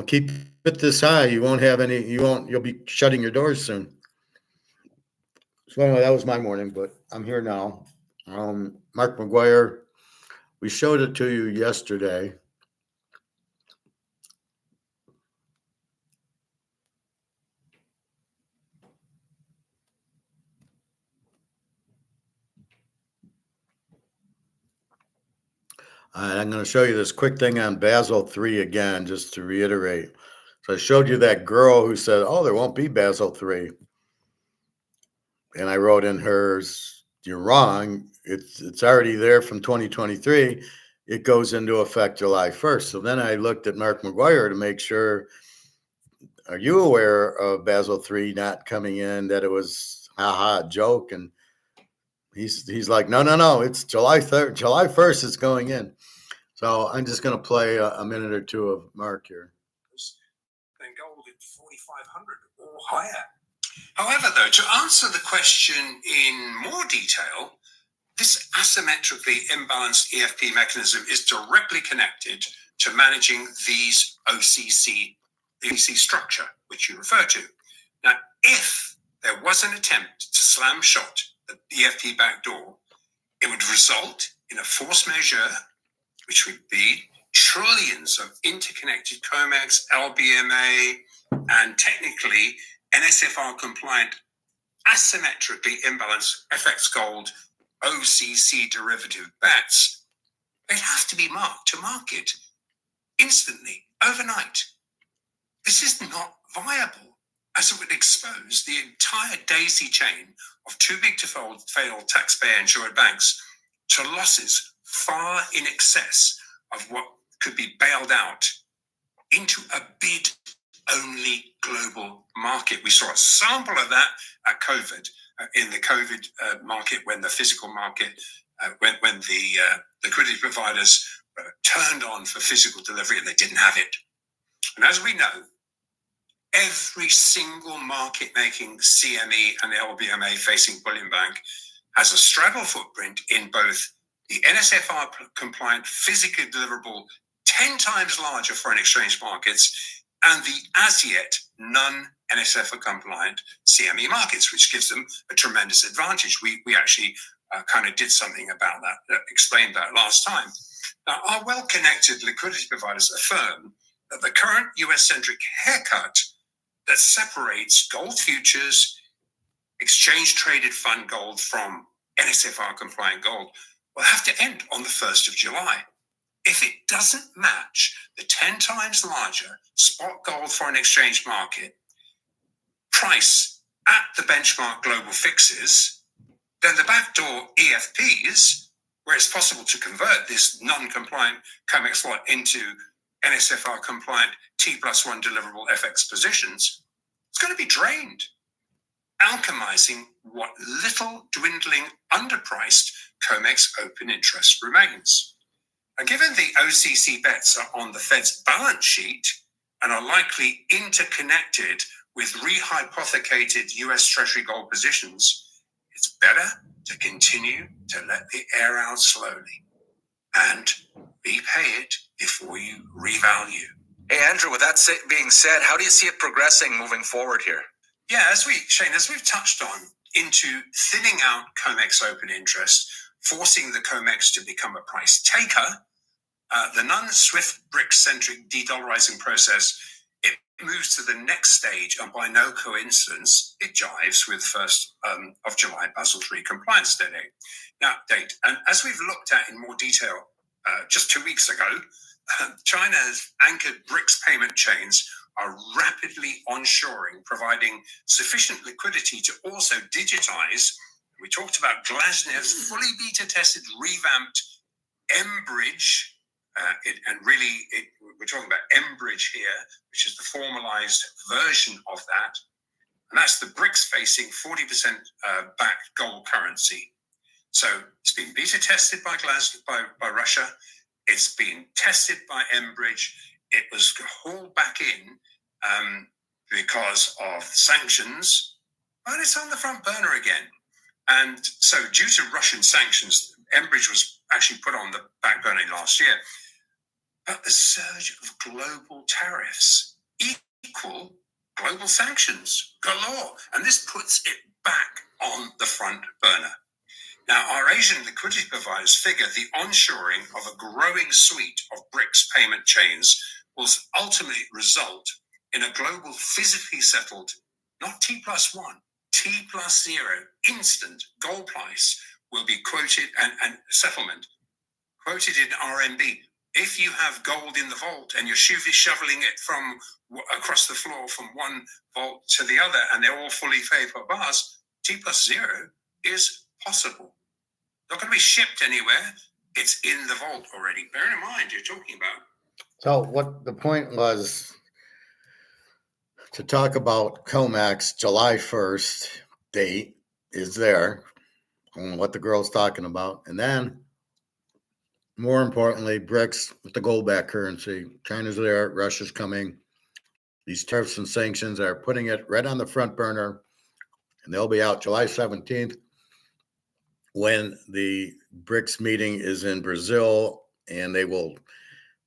Keep it this high. You'll be shutting your doors soon. So anyway, that was my morning, but I'm here now. Mark McGwire, we showed it to you yesterday. All right, I'm going to show you this quick thing on Basel 3 again, just to reiterate. So I showed you that girl who said, "Oh, there won't be Basel 3." And I wrote in hers, "You're wrong. It's already there from 2023. It goes into effect July 1st." So then I looked at Mark McGuire to make sure, are you aware of Basel 3 not coming in, that it was haha joke? And he's like, no, no, no, it's July 3rd, July 1st is going in. So I'm just going to play a minute or two of Mark here. Then gold at 4,500 or higher. However, though, to answer the question in more detail, this asymmetrically imbalanced EFP mechanism is directly connected to managing these OCC structure, which you refer to. Now, if there was an attempt to slam shot the EFP backdoor, it would result in a force majeure, which would be trillions of interconnected COMEX, LBMA, and technically NSFR compliant asymmetrically imbalanced FX gold OCC derivative bets. They'd have to be marked to market instantly, overnight. This is not viable, as it would expose the entire daisy chain of too big to fail taxpayer insured banks to losses far in excess of what could be bailed out into a bid only global market. We saw a sample of that at COVID, in the COVID market, when the physical market, when the liquidity providers turned on for physical delivery and they didn't have it. And as we know, every single market making CME and LBMA facing bullion bank has a straddle footprint in both the NSFR compliant physically deliverable 10 times larger foreign exchange markets and the as yet non-NSFR compliant CME markets, which gives them a tremendous advantage. We actually kind of did something about that, explained that last time. Now, our well-connected liquidity providers affirm that the current US-centric haircut that separates gold futures, exchange-traded fund gold from NSFR compliant gold will have to end on the 1st of July. If it doesn't match the 10 times larger spot gold foreign exchange market price at the benchmark global fixes, then the backdoor EFPs, where it's possible to convert this non-compliant COMEX lot into NSFR compliant T+1 deliverable FX positions, it's going to be drained, alchemizing what little dwindling underpriced COMEX open interest remains. Now, given the OCC bets are on the Fed's balance sheet and are likely interconnected with rehypothecated US Treasury gold positions, it's better to continue to let the air out slowly and repay it before you revalue. Hey, Andrew, with that being said, how do you see it progressing moving forward here? Yeah, as we've touched on, into thinning out COMEX open interest, forcing the COMEX to become a price taker, the non-SWIFT BRICS-centric de-dollarizing process, it moves to the next stage, and by no coincidence, it jives with 1st of July Basel III compliance date. And as we've looked at in more detail just 2 weeks ago, China's anchored BRICS payment chains are rapidly onshoring, providing sufficient liquidity to also digitize. We talked about Glasnev's fully beta-tested, revamped mBridge, we're talking about mBridge here, which is the formalized version of that. And that's the BRICS-facing 40% backed gold currency. So it's been beta-tested by Russia. It's been tested by mBridge. It was hauled back in because of sanctions, but it's on the front burner again. And so due to Russian sanctions, mBridge was actually put on the back burner last year. But the surge of global tariffs equal global sanctions galore. And this puts it back on the front burner. Now, our Asian liquidity providers figure the onshoring of a growing suite of BRICS payment chains will ultimately result in a global physically settled, not T+1, T+0 instant gold price will be quoted and settlement quoted in RMB. If you have gold in the vault and you're shoveling it from across the floor from one vault to the other, and they're all fully faithful bars, T+0 is possible. Not going to be shipped anywhere. It's in the vault already. Bear in mind, you're talking about. So what the point was to talk about COMEX July 1st date is there on what the girl's talking about. And then more importantly, BRICS with the gold backed currency. China's there, Russia's coming. These tariffs and sanctions are putting it right on the front burner, and they'll be out July 17th when the BRICS meeting is in Brazil, and they will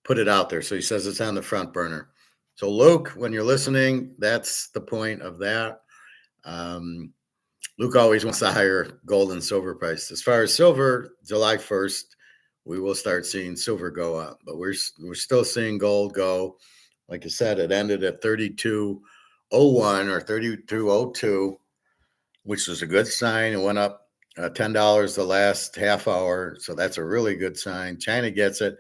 put it out there. So he says it's on the front burner. So Luke, when you're listening, that's the point of that. Luke always wants a higher gold and silver price. As far as silver, July 1st, we will start seeing silver go up, but we're still seeing gold go. Like I said, it ended at 32.01 or 32.02, which was a good sign. It went up $10 the last half hour, so that's a really good sign. China gets it.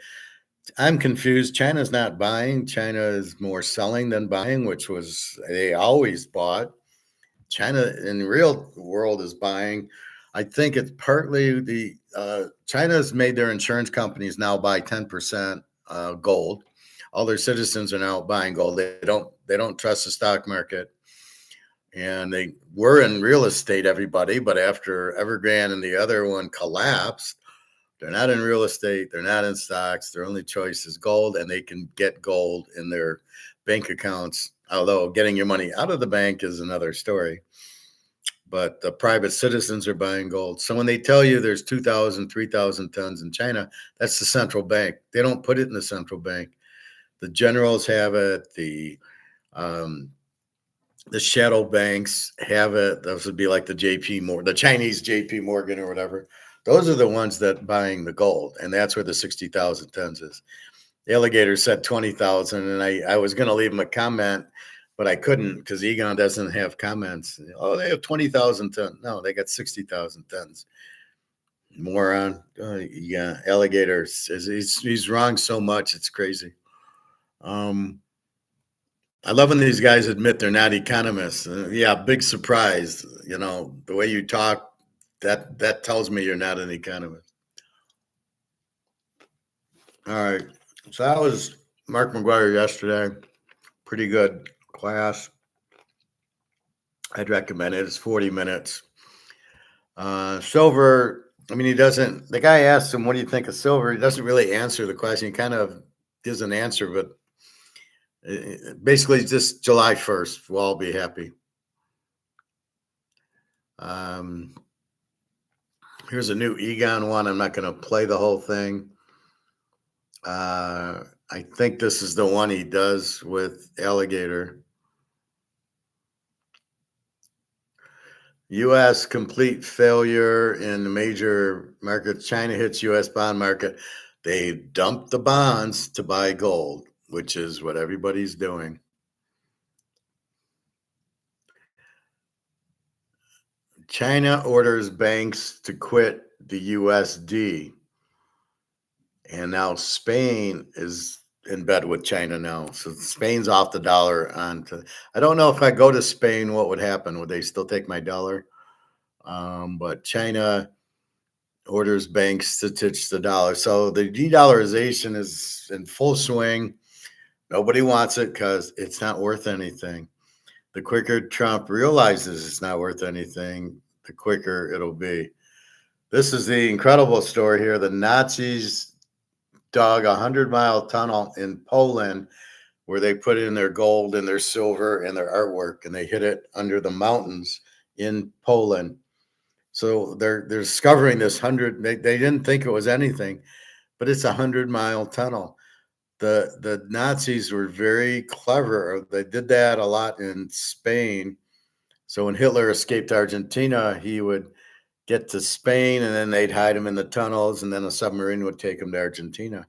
I'm confused. China's not buying. China is more selling than buying, which was they always bought. China in the real world is buying. I think it's partly the China's made their insurance companies now buy 10% gold. All their citizens are now buying gold. They don't trust the stock market, and they were in real estate, everybody. But after Evergrande and the other one collapsed, they're not in real estate. They're not in stocks. Their only choice is gold, and they can get gold in their bank accounts. Although getting your money out of the bank is another story. But the private citizens are buying gold. So when they tell you there's 2,000, 3,000 tons in China, that's the central bank. They don't put it in the central bank. The generals have it. The shadow banks have it. Those would be like the Chinese JP Morgan or whatever. Those are the ones that buying the gold, and that's where the 60,000 tons is. The alligator said 20,000, and I was going to leave him a comment, but I couldn't because Egon doesn't have comments. Oh, they have 20,000 tons. No, they got 60,000 tons. Moron. Yeah, alligator he's wrong so much, it's crazy. I love when these guys admit they're not economists. Yeah, big surprise. You know, the way you talk, that tells me you're not an economist. All right. So that was Mark McGuire yesterday. Pretty good class. I'd recommend it. It's 40 minutes. Silver, I mean, the guy asked him, what do you think of silver? He doesn't really answer the question. He kind of gives an answer, but basically just July 1st. We'll all be happy. Here's a new Egon one. I'm not going to play the whole thing. I think this is the one he does with alligator. U.S. complete failure in the major markets. China hits U.S. bond market. They dump the bonds to buy gold, which is what everybody's doing. China orders banks to quit the USD. And now Spain is in bed with China now. So Spain's off the dollar. I don't know if I go to Spain, what would happen? Would they still take my dollar? But China orders banks to ditch the dollar. So the de-dollarization is in full swing. Nobody wants it because it's not worth anything. The quicker Trump realizes it's not worth anything, the quicker it'll be. This is the incredible story here. The Nazis dug a 100-mile tunnel in Poland where they put in their gold and their silver and their artwork, and they hid it under the mountains in Poland. So they're discovering this they didn't think it was anything, but it's a 100-mile tunnel. The Nazis were very clever. They did that a lot in Spain. So when Hitler escaped Argentina, he would get to Spain, and then they'd hide him in the tunnels, and then a submarine would take him to Argentina.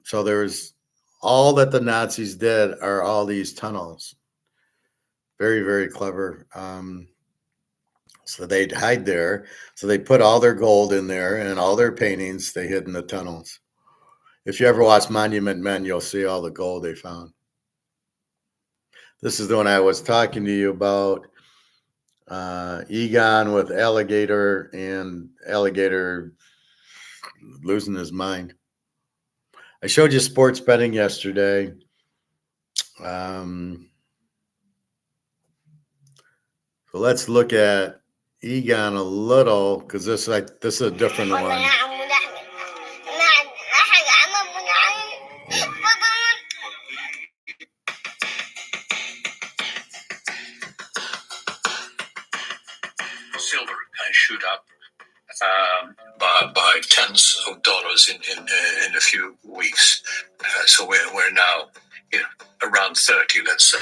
So there's all that the Nazis did are all these tunnels. Very, very clever. So they'd hide there. So they put all their gold in there and all their paintings they hid in the tunnels. If you ever watch Monument Men, you'll see all the gold they found. This is the one I was talking to you about. Egon with alligator and alligator losing his mind. I showed you sports betting yesterday. So let's look at Egon a little because this is a different one. Silver shoot up by tens of dollars in a few weeks. So we're now around 30, let's say.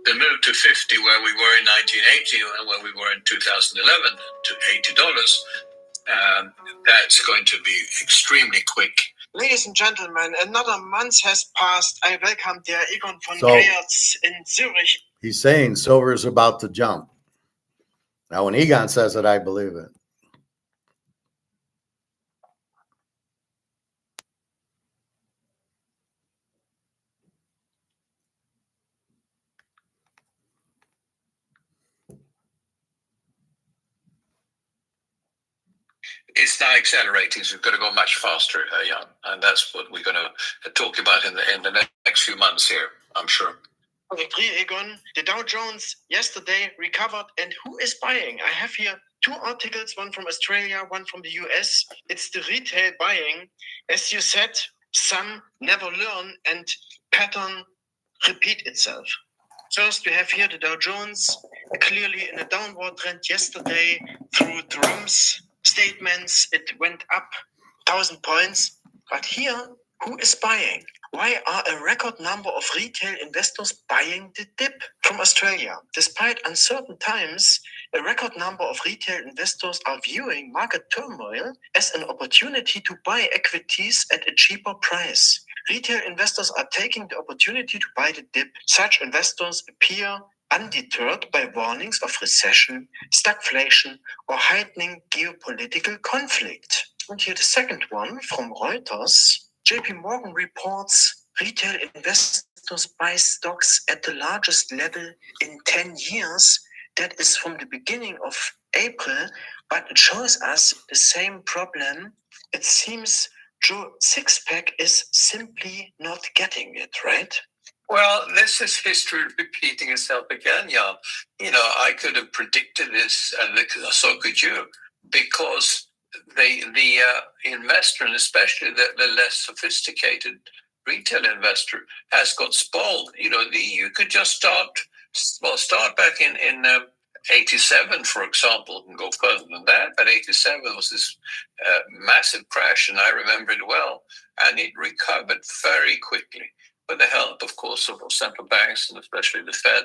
The move to 50 where we were in 1980 and where we were in 2011 to $80. That's going to be extremely quick. Ladies and gentlemen, another month has passed. I welcome der Egon von So- Greyerz in Zurich. He's saying silver is about to jump. Now, when Egon says it, I believe it. It's now accelerating, so we've got to go much faster, Jan, and that's what we're going to talk about in the next few months here, I'm sure. Agree, Egon. The Dow Jones yesterday recovered, and who is buying? I have here two articles, one from Australia, one from the US. It's the retail buying. As you said, some never learn and pattern repeat itself. First, we have here the Dow Jones, clearly in a downward trend yesterday through Trump's statements. It went up 1,000 points. But here, who is buying? Why are a record number of retail investors buying the dip from Australia? Despite uncertain times, a record number of retail investors are viewing market turmoil as an opportunity to buy equities at a cheaper price. Retail investors are taking the opportunity to buy the dip. Such investors appear undeterred by warnings of recession, stagflation, or heightening geopolitical conflict. And here the second one from Reuters. JP Morgan reports retail investors buy stocks at the largest level in 10 years. That is from the beginning of April, but it shows us the same problem. It seems Joe Sixpack is simply not getting it, right? Well, this is history repeating itself again, Jan. I could have predicted this, and so could you, because the investor, and especially the less sophisticated retail investor, has got spoiled. You could just start back in 87, for example, and go further than that. But 87 was this massive crash, and I remember it well, and it recovered very quickly with the help, of course, of central banks and especially the Fed.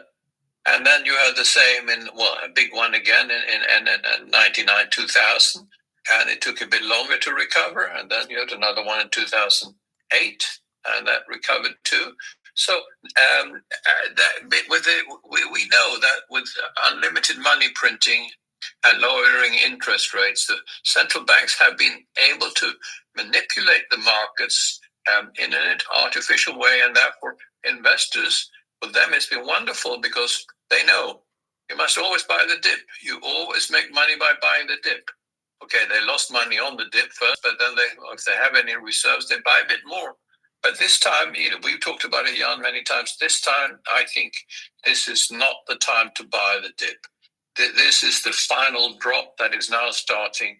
And then you had the same a big one again in 99, 2000. And it took a bit longer to recover. And then you had another one in 2008, and that recovered too. So we know that with unlimited money printing and lowering interest rates, the central banks have been able to manipulate the markets in an artificial way. And therefore, investors, for them, it's been wonderful because they know you must always buy the dip. You always make money by buying the dip. Okay, they lost money on the dip first, but then if they have any reserves, they buy a bit more. But this time, we've talked about it, Jan, many times. This time, I think this is not the time to buy the dip. This is the final drop that is now starting,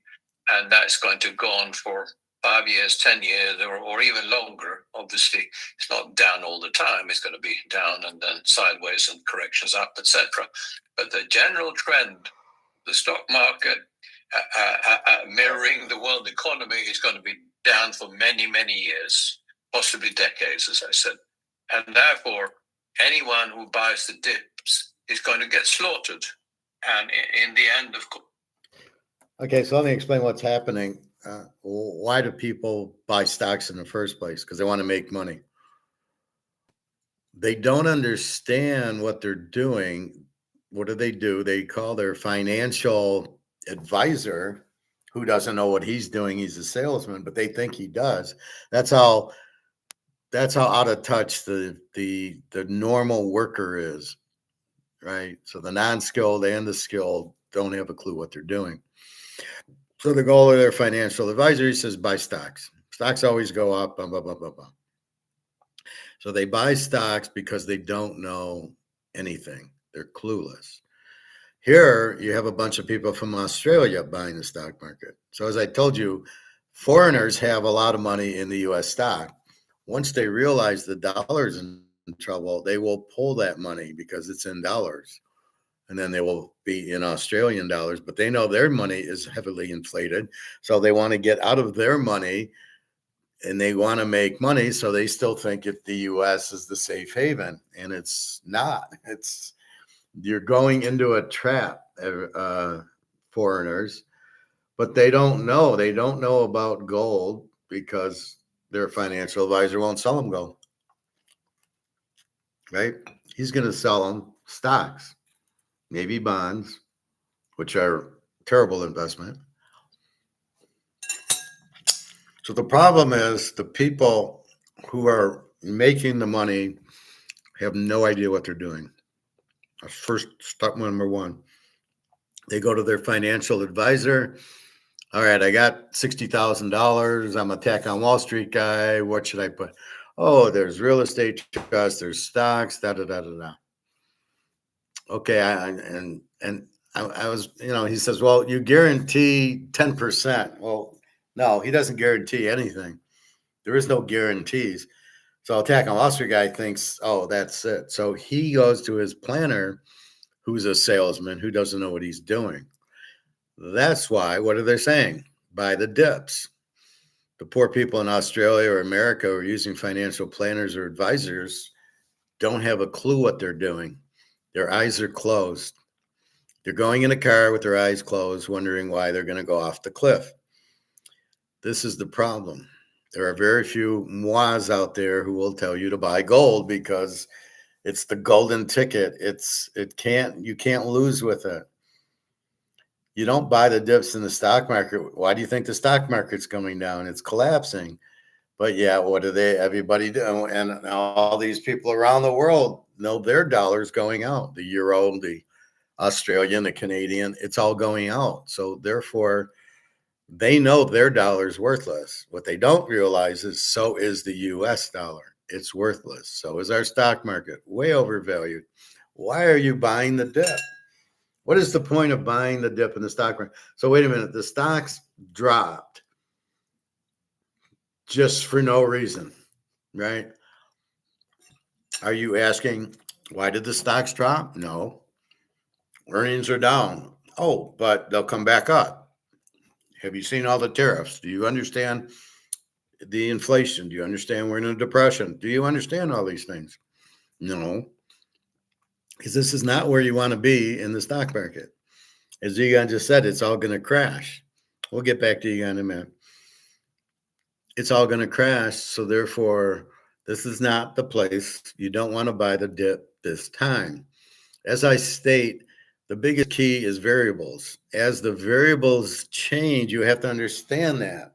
and that's going to go on for 5 years, 10 years, or even longer. Obviously, it's not down all the time. It's going to be down and then sideways and corrections up, etc. But the general trend, the stock market, mirroring the world economy, is going to be down for many, many years, possibly decades, as I said. And therefore, anyone who buys the dips is going to get slaughtered. And in the end, of course. Okay, so let me explain what's happening. Why do people buy stocks in the first place? Because they want to make money. They don't understand what they're doing. what do? They call their financial advisor, who doesn't know what he's doing. He's a salesman, but they think he does. That's how out of touch the normal worker is, right? So the non-skilled and the skilled don't have a clue what they're doing. So the goal of their financial advisor, he says, buy stocks. Stocks always go up, blah, blah, blah, blah, blah. So they buy stocks because they don't know anything. They're clueless. Here, you have a bunch of people from Australia buying the stock market. So as I told you, foreigners have a lot of money in the U.S. stock. Once they realize the dollar's in trouble, they will pull that money because it's in dollars. And then they will be in Australian dollars, but they know their money is heavily inflated. So they want to get out of their money and they want to make money. So they still think if the U.S. is the safe haven, and it's not. You're going into a trap, foreigners, but they don't know. They don't know about gold because their financial advisor won't sell them gold, right? He's going to sell them stocks, maybe bonds, which are terrible investment. So the problem is the people who are making the money have no idea what they're doing. First, step number one, they go to their financial advisor. All right, I got $60,000. I'm a Tack on Wall Street guy. What should I put? Oh, there's real estate trust, there's stocks, da da da da da. Okay, I was, he says, well, you guarantee 10%. Well, no, he doesn't guarantee anything. There is no guarantees. So Attack on Wall Street guy thinks, oh, that's it. So he goes to his planner, who's a salesman, who doesn't know what he's doing. That's why, what are they saying? Buy the dips. The poor people in Australia or America who are using financial planners or advisors don't have a clue what they're doing. Their eyes are closed. They're going in a car with their eyes closed, wondering why they're going to go off the cliff. This is the problem. There are very few mois out there who will tell you to buy gold because it's the golden ticket. You can't lose with it. You don't buy the dips in the stock market. Why do you think the stock market's going down? It's collapsing. But yeah, what do everybody do? And all these people around the world know their dollar's going out. The euro, the Australian, the Canadian, it's all going out. So therefore, they know their dollar's worthless. What they don't realize is so is the US dollar. It's worthless. So is our stock market, way overvalued. Why are you buying the dip? What is the point of buying the dip in the stock market? So wait a minute, the stocks dropped just for no reason, right? Are you asking, why did the stocks drop? No. Earnings are down. Oh, but they'll come back up. Have you seen all the tariffs? Do you understand the inflation? Do you understand we're in a depression? Do you understand all these things? No, because this is not where you want to be in the stock market. As Egon just said, it's all going to crash. We'll get back to Egon in a minute. It's all going to crash. So therefore, this is not the place. You don't want to buy the dip this time. As I state, the biggest key is variables. As the variables change, you have to understand that.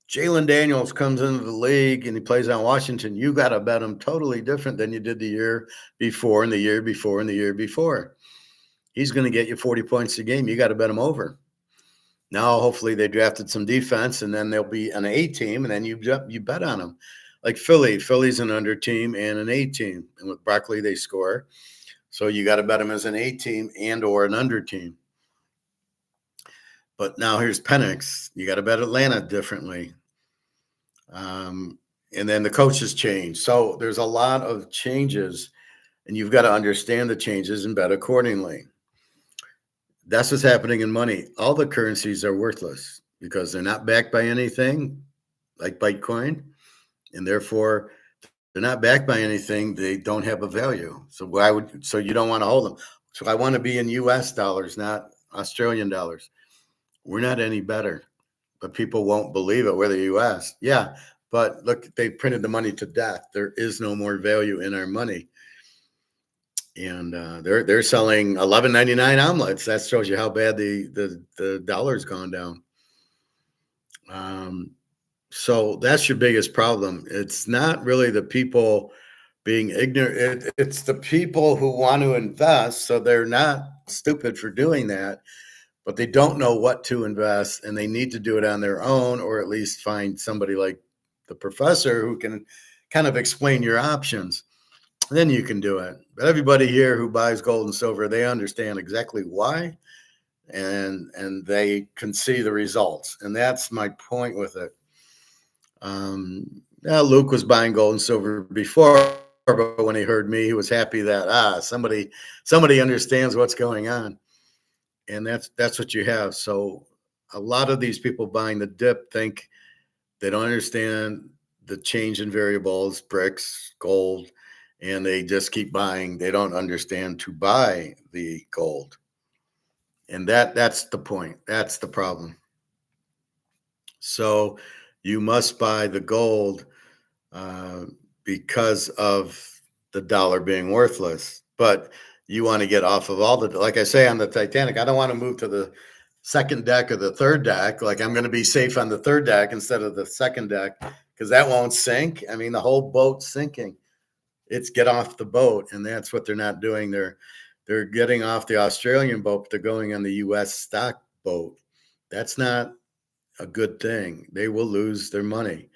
Jalen Daniels comes into the league and he plays on Washington. You got to bet him totally different than you did the year before and the year before and the year before. He's going to get you 40 points a game. You got to bet him over. Now, hopefully they drafted some defense and then they'll be an A team and then you bet on them. Like Philly's an under team and an A team. And with Broccoli, they score. So you got to bet them as an A team and or an under team. But now here's Penix. You got to bet Atlanta differently. And then the coaches change. So there's a lot of changes, and you've got to understand the changes and bet accordingly. That's what's happening in money. All the currencies are worthless because they're not backed by anything like Bitcoin, and therefore they're not backed by anything. They don't have a value. So you don't want to hold them. So I want to be in US dollars, not Australian dollars. We're not any better, but people won't believe it. We're the US. Yeah, but look, they printed the money to death. There is no more value in our money. and they're selling $11.99 omelets. That shows you how bad the dollar's gone down. So that's your biggest problem. It's not really the people being ignorant. It's the people who want to invest, so they're not stupid for doing that, but they don't know what to invest, and they need to do it on their own, or at least find somebody like the professor who can kind of explain your options. Then you can do it. But everybody here who buys gold and silver, they understand exactly why, and they can see the results. And that's my point with it. Luke was buying gold and silver before, but when he heard me, he was happy that somebody understands what's going on, and that's what you have. So a lot of these people buying the dip think they don't understand the change in variables, bricks, gold, and they just keep buying. They don't understand to buy the gold, and that's the point. That's the problem. So you must buy the gold because of the dollar being worthless. But you want to get off of all the, like I say on the Titanic, I don't want to move to the second deck or the third deck. Like I'm going to be safe on the third deck instead of the second deck because that won't sink. I mean, the whole boat's sinking. It's get off the boat, and that's what they're not doing. They're getting off the Australian boat, but they're going on the U.S. stock boat. That's not a good thing. They will lose their money.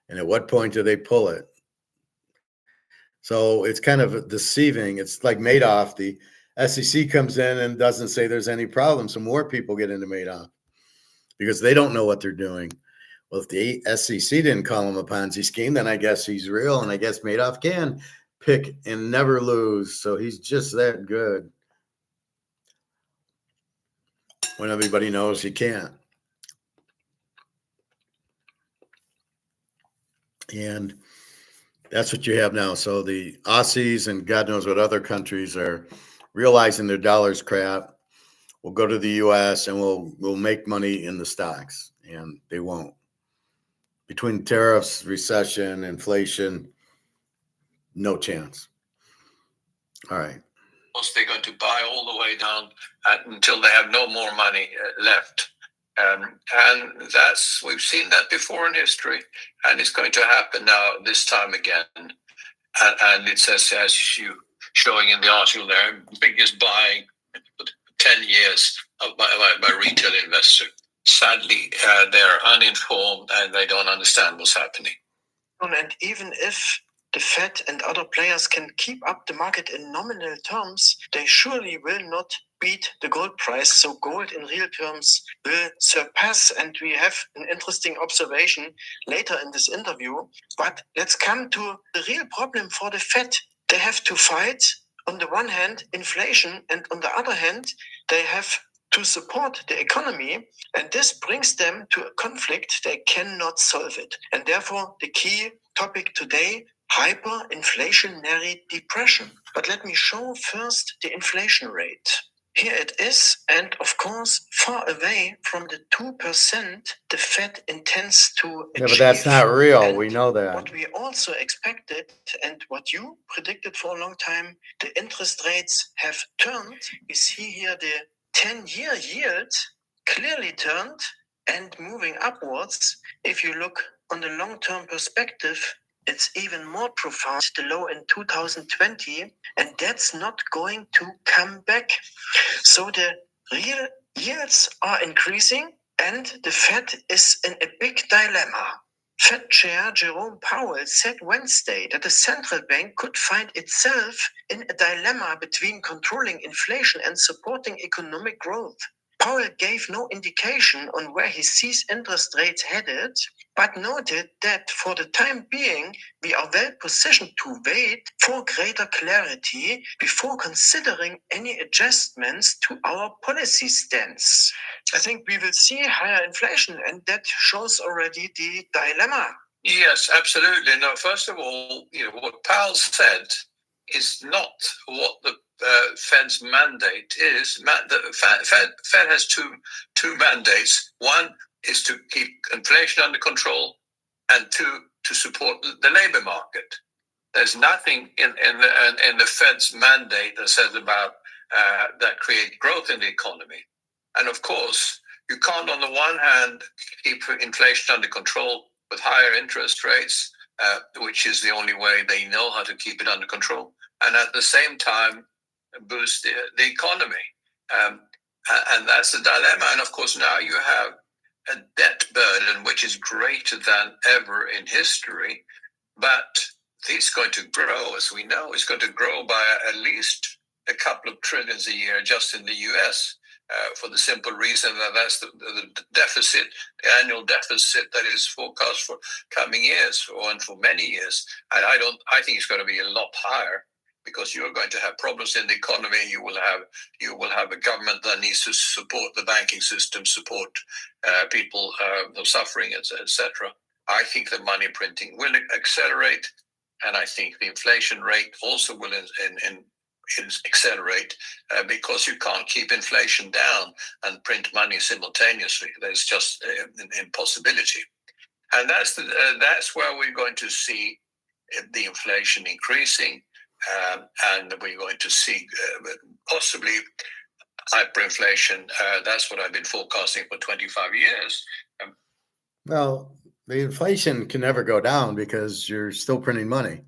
And at what point do they pull it? So it's kind of deceiving. It's like Madoff. The SEC comes in and doesn't say there's any problem. So more people get into Madoff because they don't know what they're doing. Well, if the SEC didn't call him a Ponzi scheme, then I guess he's real. And I guess Madoff can pick and never lose. So he's just that good when everybody knows he can't. And that's what you have now. So the Aussies and God knows what other countries are realizing their dollar's crap. We'll go to the U.S. and we'll make money in the stocks, and they won't. Between tariffs, recession, inflation, no chance. All right. They're going to buy all the way down until they have no more money left. And we've seen that before in history, and it's going to happen now this time again. And it says, as you showing in the article there, biggest buying 10 years by retail investor. Sadly, they're uninformed and they don't understand what's happening. And even if the Fed and other players can keep up the market in nominal terms, they surely will not beat the gold price. So gold in real terms will surpass. And we have an interesting observation later in this interview. But let's come to the real problem for the Fed. They have to fight, on the one hand, inflation, and on the other hand, they have to support the economy, and this brings them to a conflict they cannot solve it. And therefore, the key topic today, hyperinflationary depression. But let me show first the inflation rate. Here it is, and of course, far away from the 2% the Fed intends to achieve. Yeah, but that's not real. And we know that. What we also expected, and what you predicted for a long time, the interest rates have turned. You see here the 10-year yield clearly turned and moving upwards. If you look on the long-term perspective, it's even more profound, the low in 2020, and that's not going to come back. So the real yields are increasing, and the Fed is in a big dilemma. Fed Chair Jerome Powell said Wednesday that the central bank could find itself in a dilemma between controlling inflation and supporting economic growth. Powell gave no indication on where he sees interest rates headed, but noted that for the time being, we are well positioned to wait for greater clarity before considering any adjustments to our policy stance. I think we will see higher inflation, and that shows already the dilemma. Yes, absolutely. No, first of all, what Powell said is not what the Fed's mandate is. The Fed has two mandates. One is to keep inflation under control, and two, to support the labor market. There's nothing in the Fed's mandate that says about that create growth in the economy. And of course, you can't, on the one hand, keep inflation under control with higher interest rates, which is the only way they know how to keep it under control, and at the same time boost the economy. And that's the dilemma. And of course, now you have a debt burden which is greater than ever in history, but it's going to grow, as we know. It's going to grow by at least a couple of trillions a year just in the US, for the simple reason that that's the deficit, the annual deficit that is forecast for coming years, and for many years. And I think it's going to be a lot higher, because you're going to have problems in the economy. You will have a government that needs to support the banking system, support people suffering, etc. I think the money printing will accelerate, and I think the inflation rate also will accelerate, because you can't keep inflation down and print money simultaneously. There's just an impossibility, and that's where we're going to see the inflation increasing, and we're going to see possibly hyperinflation. That's what I've been forecasting for 25 years. Well, the inflation can never go down because you're still printing money.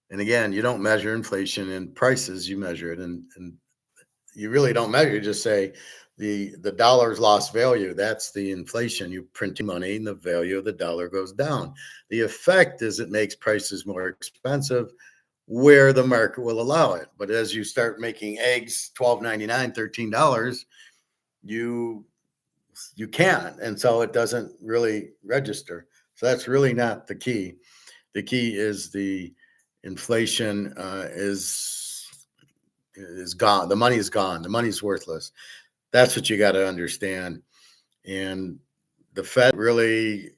And again, you don't measure inflation in prices, you measure it, and you really don't measure. You just say the dollar's lost value. That's the inflation. You print money and the value of the dollar goes down. The effect is it makes prices more expensive where the market will allow it. But as you start making eggs $12.99, $13, you can't. And so it doesn't really register. So that's really not the key. The key is the inflation is gone. The money is gone. The money's worthless. That's what you got to understand. And the Fed really,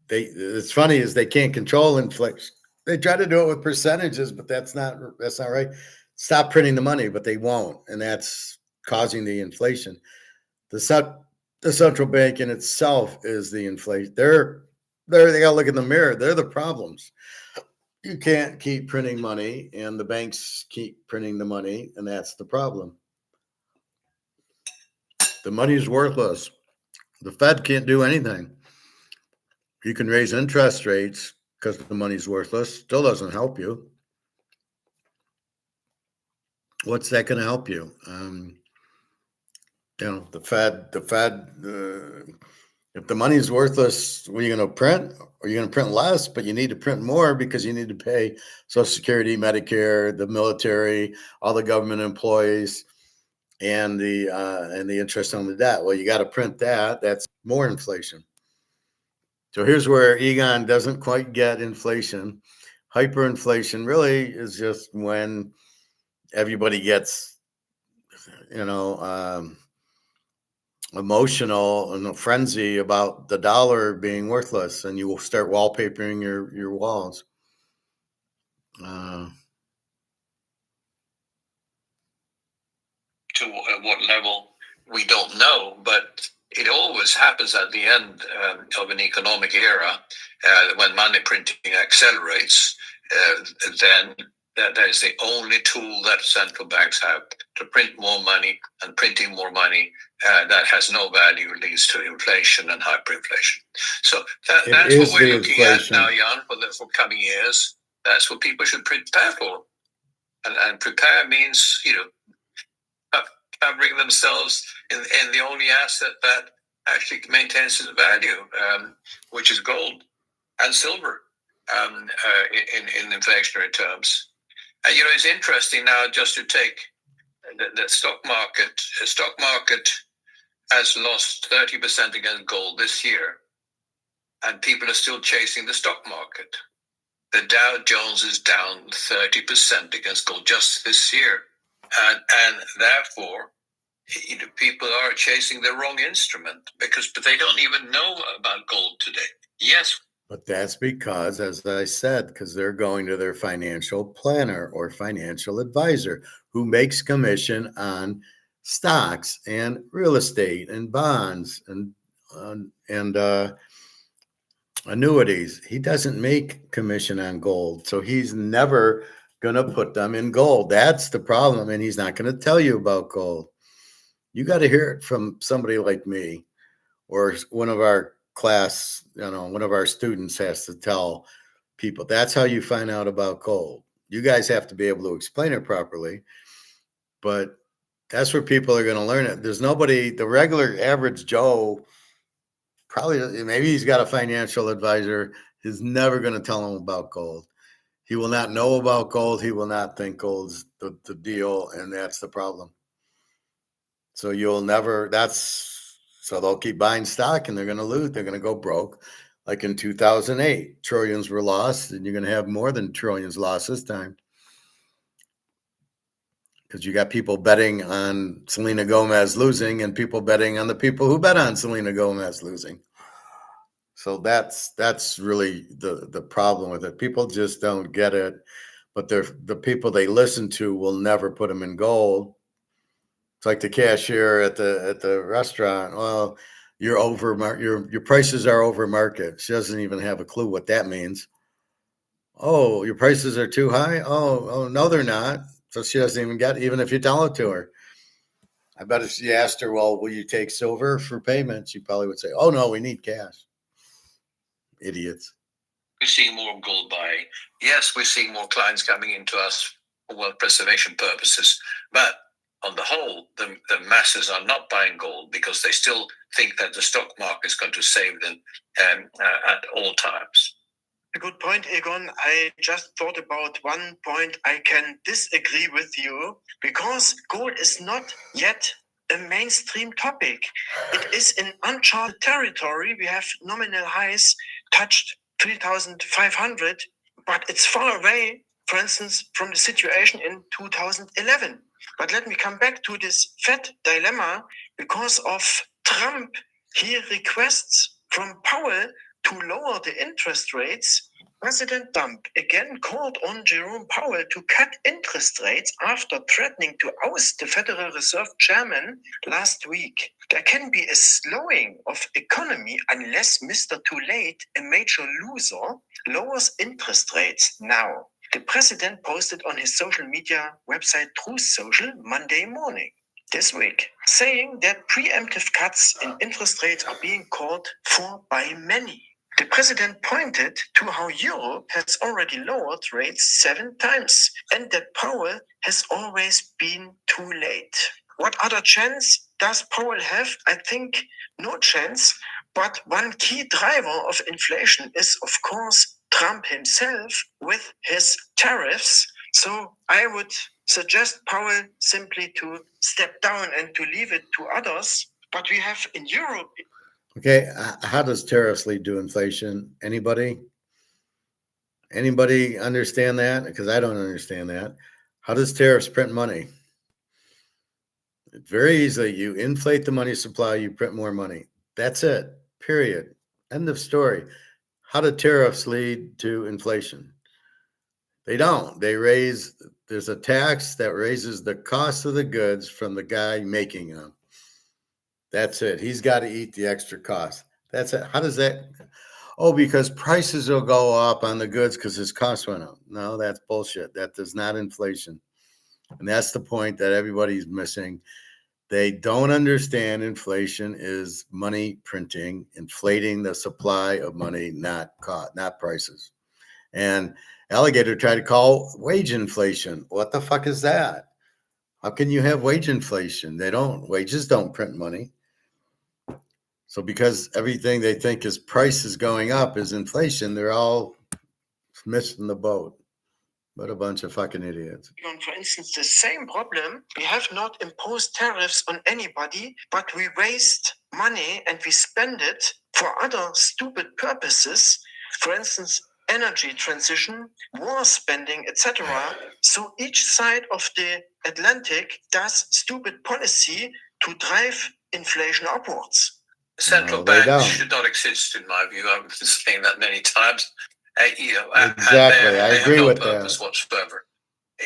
it's funny is they can't control inflation. They try to do it with percentages, but that's not right. Stop printing the money, but they won't, and that's causing the inflation. The central bank in itself is the inflation. They got to look in the mirror. They're the problems. You can't keep printing money, and the banks keep printing the money, and that's the problem. The money is worthless. The Fed can't do anything. You can raise interest rates because the money's worthless. Still doesn't help you. What's that going to help you? The Fed. If the money's worthless, what are you going to print? Are you going to print less? But you need to print more because you need to pay Social Security, Medicare, the military, all the government employees, and the interest on the debt. Well, you got to print that. That's more inflation. So here's where Egon doesn't quite get inflation. Hyperinflation really is just when everybody gets, emotional and a frenzy about the dollar being worthless, and you will start wallpapering your walls. To what level, we don't know, but it always happens at the end of an economic era, when money printing accelerates. Then that is the only tool that central banks have to print more money, and printing more money that has no value leads to inflation and hyperinflation. So that's what we're looking at now, Jan, for coming years. That's what people should prepare for. And prepare means, covering themselves in the only asset that actually maintains its value, which is gold and silver, in inflationary terms. And it's interesting now, just to take the stock market. The stock market has lost 30% against gold this year, and people are still chasing the stock market. The Dow Jones is down 30% against gold just this year. And therefore, people are chasing the wrong instrument, but they don't even know about gold today. Yes. But that's because, as I said, because they're going to their financial planner or financial advisor who makes commission on stocks and real estate and bonds and annuities. He doesn't make commission on gold, so he's never going to put them in gold. That's the problem, and he's not going to tell you about gold. You got to hear it from somebody like me or one of our class, one of our students has to tell people. That's how you find out about gold. You guys have to be able to explain it properly, but that's where people are going to learn it. There's nobody, the regular average Joe, probably maybe he's got a financial advisor, is never going to tell him about gold. He will not know about gold. He will not think gold's the deal, and that's the problem. So you'll never, so they'll keep buying stock and they're going to lose. They're going to go broke. Like in 2008, trillions were lost, and you're going to have more than trillions lost this time. Because you got people betting on Selena Gomez losing and people betting on the people who bet on Selena Gomez losing. So that's really the problem with it. People just don't get it, but the people they listen to will never put them in gold. It's like the cashier at the restaurant. Well, your prices are over market. She doesn't even have a clue what that means. Oh, your prices are too high? Oh, no, they're not. So she doesn't even get, even if you tell it to her. I bet if you asked her, well, will you take silver for payment? She probably would say, oh, no, we need cash. Idiots. We're seeing more gold buying. Yes, we're seeing more clients coming into us for wealth preservation purposes. But on the whole, the masses are not buying gold because they still think that the stock market is going to save them at all times. A good point, Egon. I just thought about one point I can disagree with you, because gold is not yet a mainstream topic. It is in uncharted territory. We have nominal highs touched 3,500, but it's far away, for instance, from the situation in 2011. But let me come back to this Fed dilemma. Because of Trump, he requests from Powell to lower the interest rates. President Trump again called on Jerome Powell to cut interest rates after threatening to oust the Federal Reserve chairman last week. There can be a slowing of economy unless Mr. Too Late, a major loser, lowers interest rates now. The president posted on his social media website Truth Social Monday morning this week, saying that preemptive cuts in interest rates are being called for by many. The president pointed to how Europe has already lowered rates 7 times and that Powell has always been too late. What other chance does Powell have? I think no chance. But one key driver of inflation is, of course, Trump himself with his tariffs. So I would suggest Powell simply to step down and to leave it to others. But we have in Europe. Okay, how does tariffs lead to inflation? Anybody understand that? Because I don't understand that. How does tariffs print money? Very easily, you inflate the money supply, you print more money. That's it, period. End of story. How do tariffs lead to inflation? They don't. There's a tax that raises the cost of the goods from the guy making them. That's it. He's got to eat the extra cost. That's it. How does that? Oh, because prices will go up on the goods because his costs went up. No, that's bullshit. That is not inflation. And that's the point that everybody's missing. They don't understand inflation is money printing, inflating the supply of money, not prices. And Alligator tried to call wage inflation. What the fuck is that? How can you have wage inflation? Wages don't print money. So because everything they think is prices going up is inflation, they're all missing the boat. What a bunch of fucking idiots. For instance, the same problem. We have not imposed tariffs on anybody, but we waste money and we spend it for other stupid purposes. For instance, energy transition, war spending, etc. So each side of the Atlantic does stupid policy to drive inflation upwards. Central banks should not exist, in my view. I've been saying that many times. Exactly, I agree with that. They have no purpose whatsoever.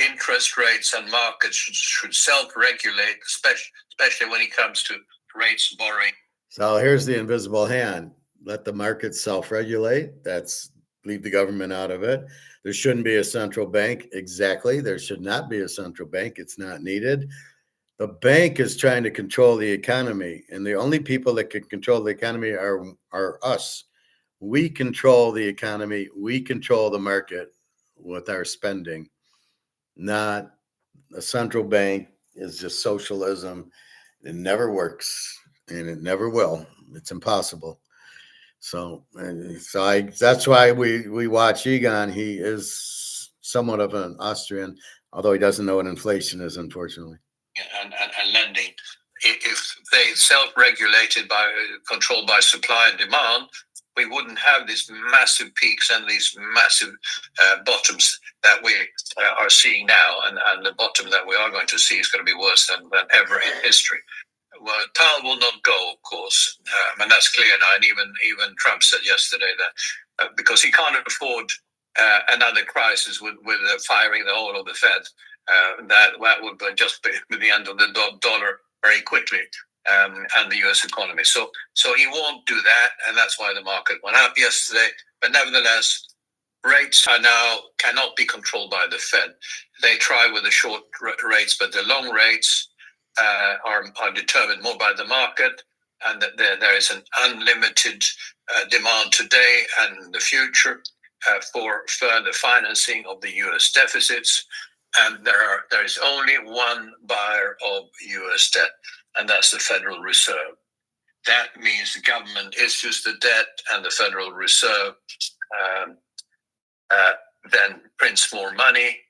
Interest rates and markets should self-regulate, especially when it comes to rates and borrowing. So here's the invisible hand. let the market self-regulate. That's leave the government out of it. There shouldn't be a central bank. Exactly. There should not be a central bank. It's not needed. The bank is trying to control the economy, and the only people that can control the economy are us. We control the economy. We control the market with our spending, not a central bank. Is just socialism. It never works, and it never will. It's impossible. So, that's why we watch Egon. He is somewhat of an Austrian, although he doesn't know what inflation is, unfortunately. And lending. If they self-regulated by controlled by supply and demand, we wouldn't have these massive peaks and these massive bottoms that we are seeing now, and the bottom that we are going to see is going to be worse than ever in history. Well, Powell will not go, of course, and that's clear now. And even Trump said yesterday that because he can't afford another crisis with firing the whole of the Fed, that would just be the end of the dollar very quickly, and the U.S. economy. So he won't do that, and that's why the market went up yesterday. But nevertheless, rates are now cannot be controlled by the Fed. They try with the short rates, but the long rates are determined more by the market, and that there is an unlimited demand today and in the future for further financing of the U.S. deficits. And there is only one buyer of U.S. debt, and that's the Federal Reserve. That means the government issues the debt, and the Federal Reserve then prints more money,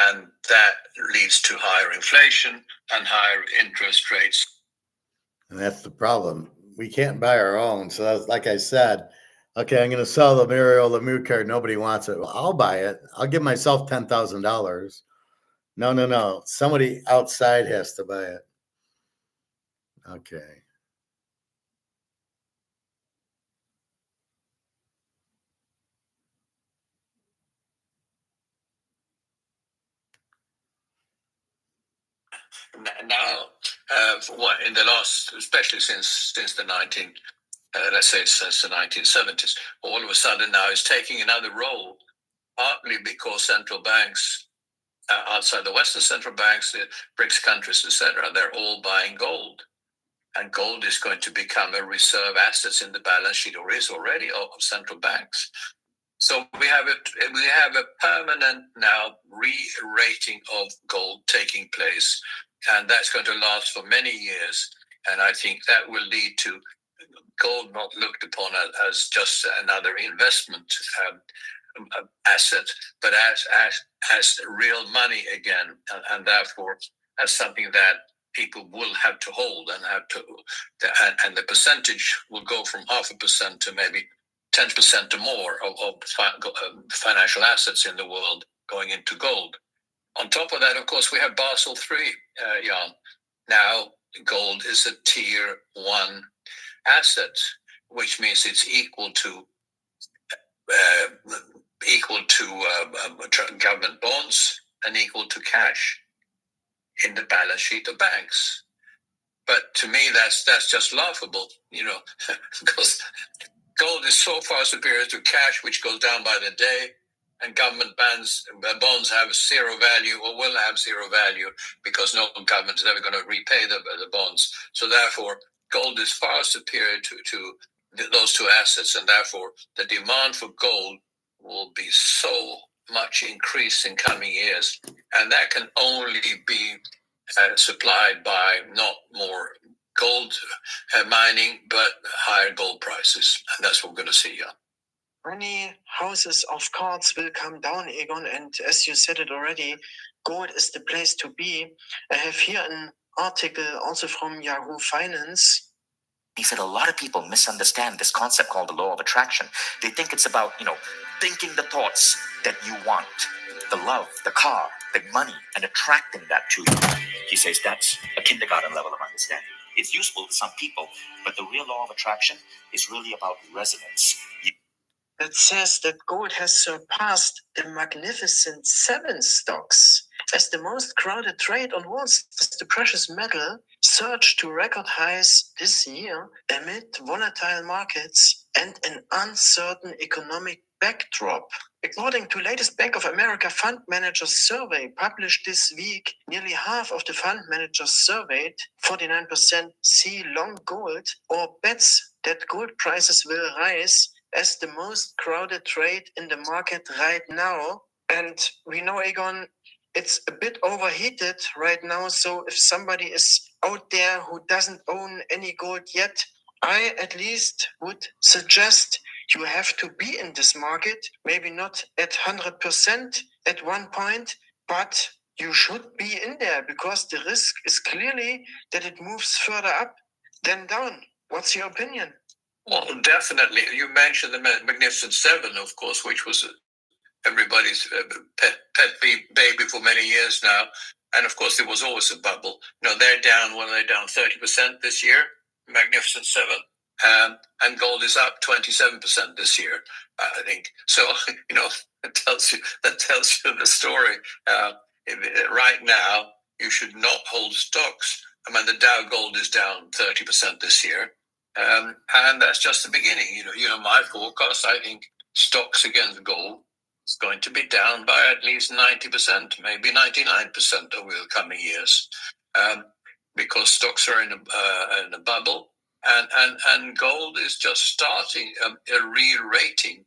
and that leads to higher inflation and higher interest rates. And that's the problem. We can't buy our own. So that's like I said, okay, I'm going to sell the Mario Lemieux card. Nobody wants it. Well, I'll buy it. I'll give myself $10,000. No. Somebody outside has to buy it. Okay. Now, in the last, especially since the 1970s, all of a sudden now is taking another role, partly because central banks outside the Western central banks, the BRICS countries, etc., they're all buying gold. And gold is going to become a reserve asset in the balance sheet, or is already, of central banks. So we have a permanent now re-rating of gold taking place, and that's going to last for many years. And I think that will lead to gold not looked upon as just another investment asset, but as real money again, and therefore as something that people will have to hold and the percentage will go from 0.5% to maybe 10% or more of financial assets in the world going into gold. On top of that, of course, we have Basel III, Jan. Now, gold is a tier 1 asset, which means it's equal to government bonds and equal to cash in the balance sheet of banks. But to me, that's just laughable, because gold is so far superior to cash, which goes down by the day, and government bonds have zero value, or will have zero value, because no government is ever going to repay the bonds. So therefore, gold is far superior to those two assets, and therefore the demand for gold will be so much increased in coming years, and that can only be supplied by not more gold mining, but higher gold prices, and that's what we're going to see. Many houses of cards will come down, Egon, and as you said it already, gold is the place to be. I have here an article also from Yahoo Finance. He said a lot of people misunderstand this concept called the law of attraction. They think it's about, thinking the thoughts that you want, the love, the car, the money, and attracting that to you. He says that's a kindergarten level of understanding. It's useful to some people, but the real law of attraction is really about resonance. That says that gold has surpassed the Magnificent Seven stocks as the most crowded trade on Wall Street. The precious metal surged to record highs this year amid volatile markets. and an uncertain economic backdrop. According to latest Bank of America fund managers survey published this week, nearly half of the fund managers surveyed, 49%, see long gold or bets that gold prices will rise as the most crowded trade in the market right now. And we know, Egon, it's a bit overheated right now. So if somebody is out there who doesn't own any gold yet, I at least would suggest you have to be in this market, maybe not at 100% at one point, but you should be in there because the risk is clearly that it moves further up than down. What's your opinion? Well, definitely. You mentioned the Magnificent Seven, of course, which was everybody's pet baby for many years now. And of course, there was always a bubble. They're down, they're down 30% this year, Magnificent Seven. And gold is up 27% this year, I think. So, that tells you the story. Right now, you should not hold stocks. I mean, the Dow Gold is down 30% this year. And that's just the beginning. My forecast, I think stocks against gold is going to be down by at least 90%, maybe 99% over the coming years, because stocks are in a bubble, and gold is just starting a re-rating.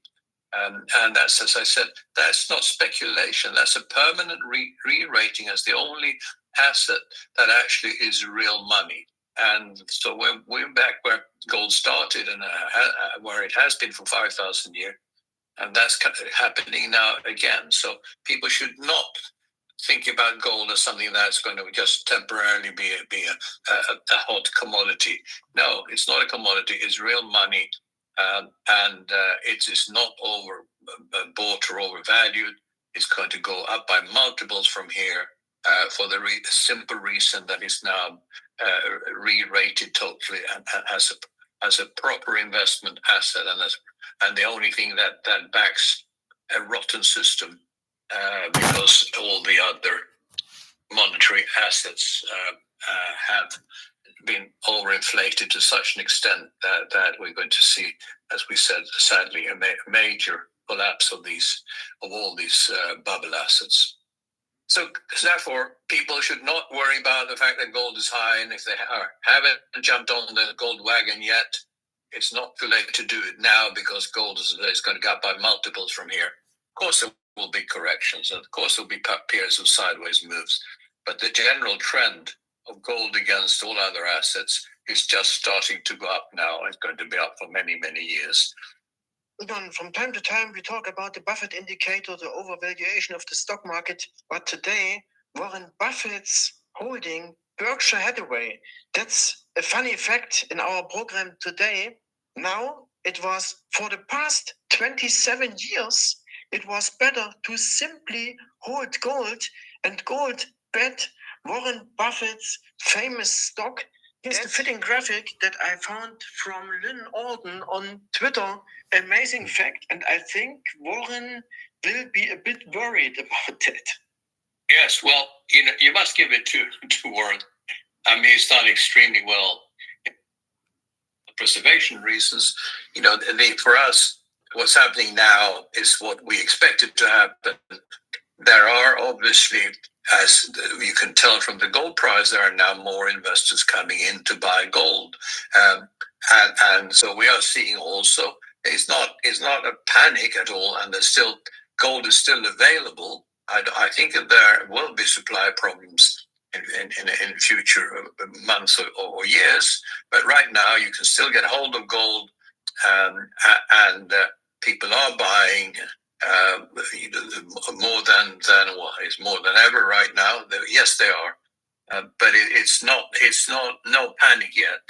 And that's, as I said, that's not speculation. That's a permanent re-rating as the only asset that actually is real money. And so we're back where gold started and where it has been for 5,000 years. And that's happening now again. So people should not think about gold as something that's going to just temporarily be a hot commodity. No, it's not a commodity. It's real money. And it is not bought or overvalued. It's going to go up by multiples from here for the simple reason that it's now re-rated totally and as a proper investment asset, and the only thing that backs a rotten system, because all the other monetary assets have been overinflated to such an extent that we're going to see, as we said, sadly, a major collapse of all these bubble assets. So therefore, people should not worry about the fact that gold is high, and if they haven't jumped on the gold wagon yet, it's not too late to do it now, because gold is going to go up by multiples from here. Of course, there will be corrections, and of course, there will be periods of sideways moves, but the general trend of gold against all other assets is just starting to go up now. It's going to be up for many, many years. From time to time, we talk about the Buffett indicator, the overvaluation of the stock market. But today, Warren Buffett's holding Berkshire Hathaway. That's a funny fact in our program today. Now, it was for the past 27 years, it was better to simply hold gold, and gold bet Warren Buffett's famous stock. Here's the fitting graphic that I found from Lynn Alden on Twitter. Amazing fact, and I think Warren will be a bit worried about that. Yes, well, you must give it to Warren. I mean, he's done extremely well. For preservation reasons, for us, what's happening now is what we expected to happen. There are obviously, as you can tell from the gold price, there are now more investors coming in to buy gold, and so we are seeing also it's not a panic at all, and gold is still available. I think that there will be supply problems in future months or years, but right now you can still get hold of gold, and people are buying. More than ever right now. Yes, they are, but it's not no panic yet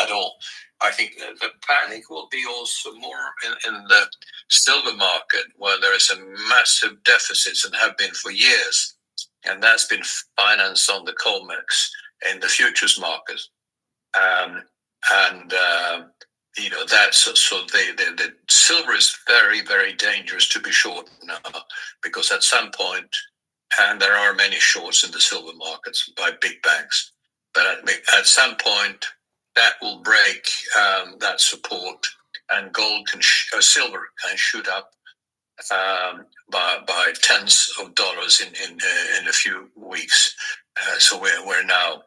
at all. I think the panic will be also more in the silver market, where there is a massive deficits and have been for years, and that's been financed on the COMEX in the futures market, that's so the silver is very, very dangerous to be short now, because at some point, and there are many shorts in the silver markets by big banks, but at some point that will break that support, and silver can shoot up by tens of dollars in a few weeks. So we're now,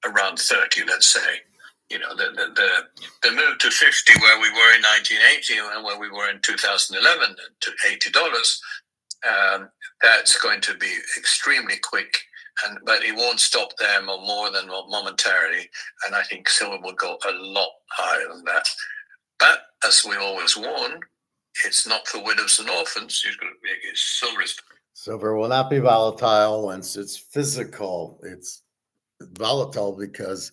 around 30, let's say. The move to 50 where we were in 1980 and where we were in 2011 to $80, that's going to be extremely quick. But it won't stop there more than momentarily. And I think silver will go a lot higher than that. But as we always warn, it's not for widows and orphans. Silver will not be volatile once it's physical. It's volatile because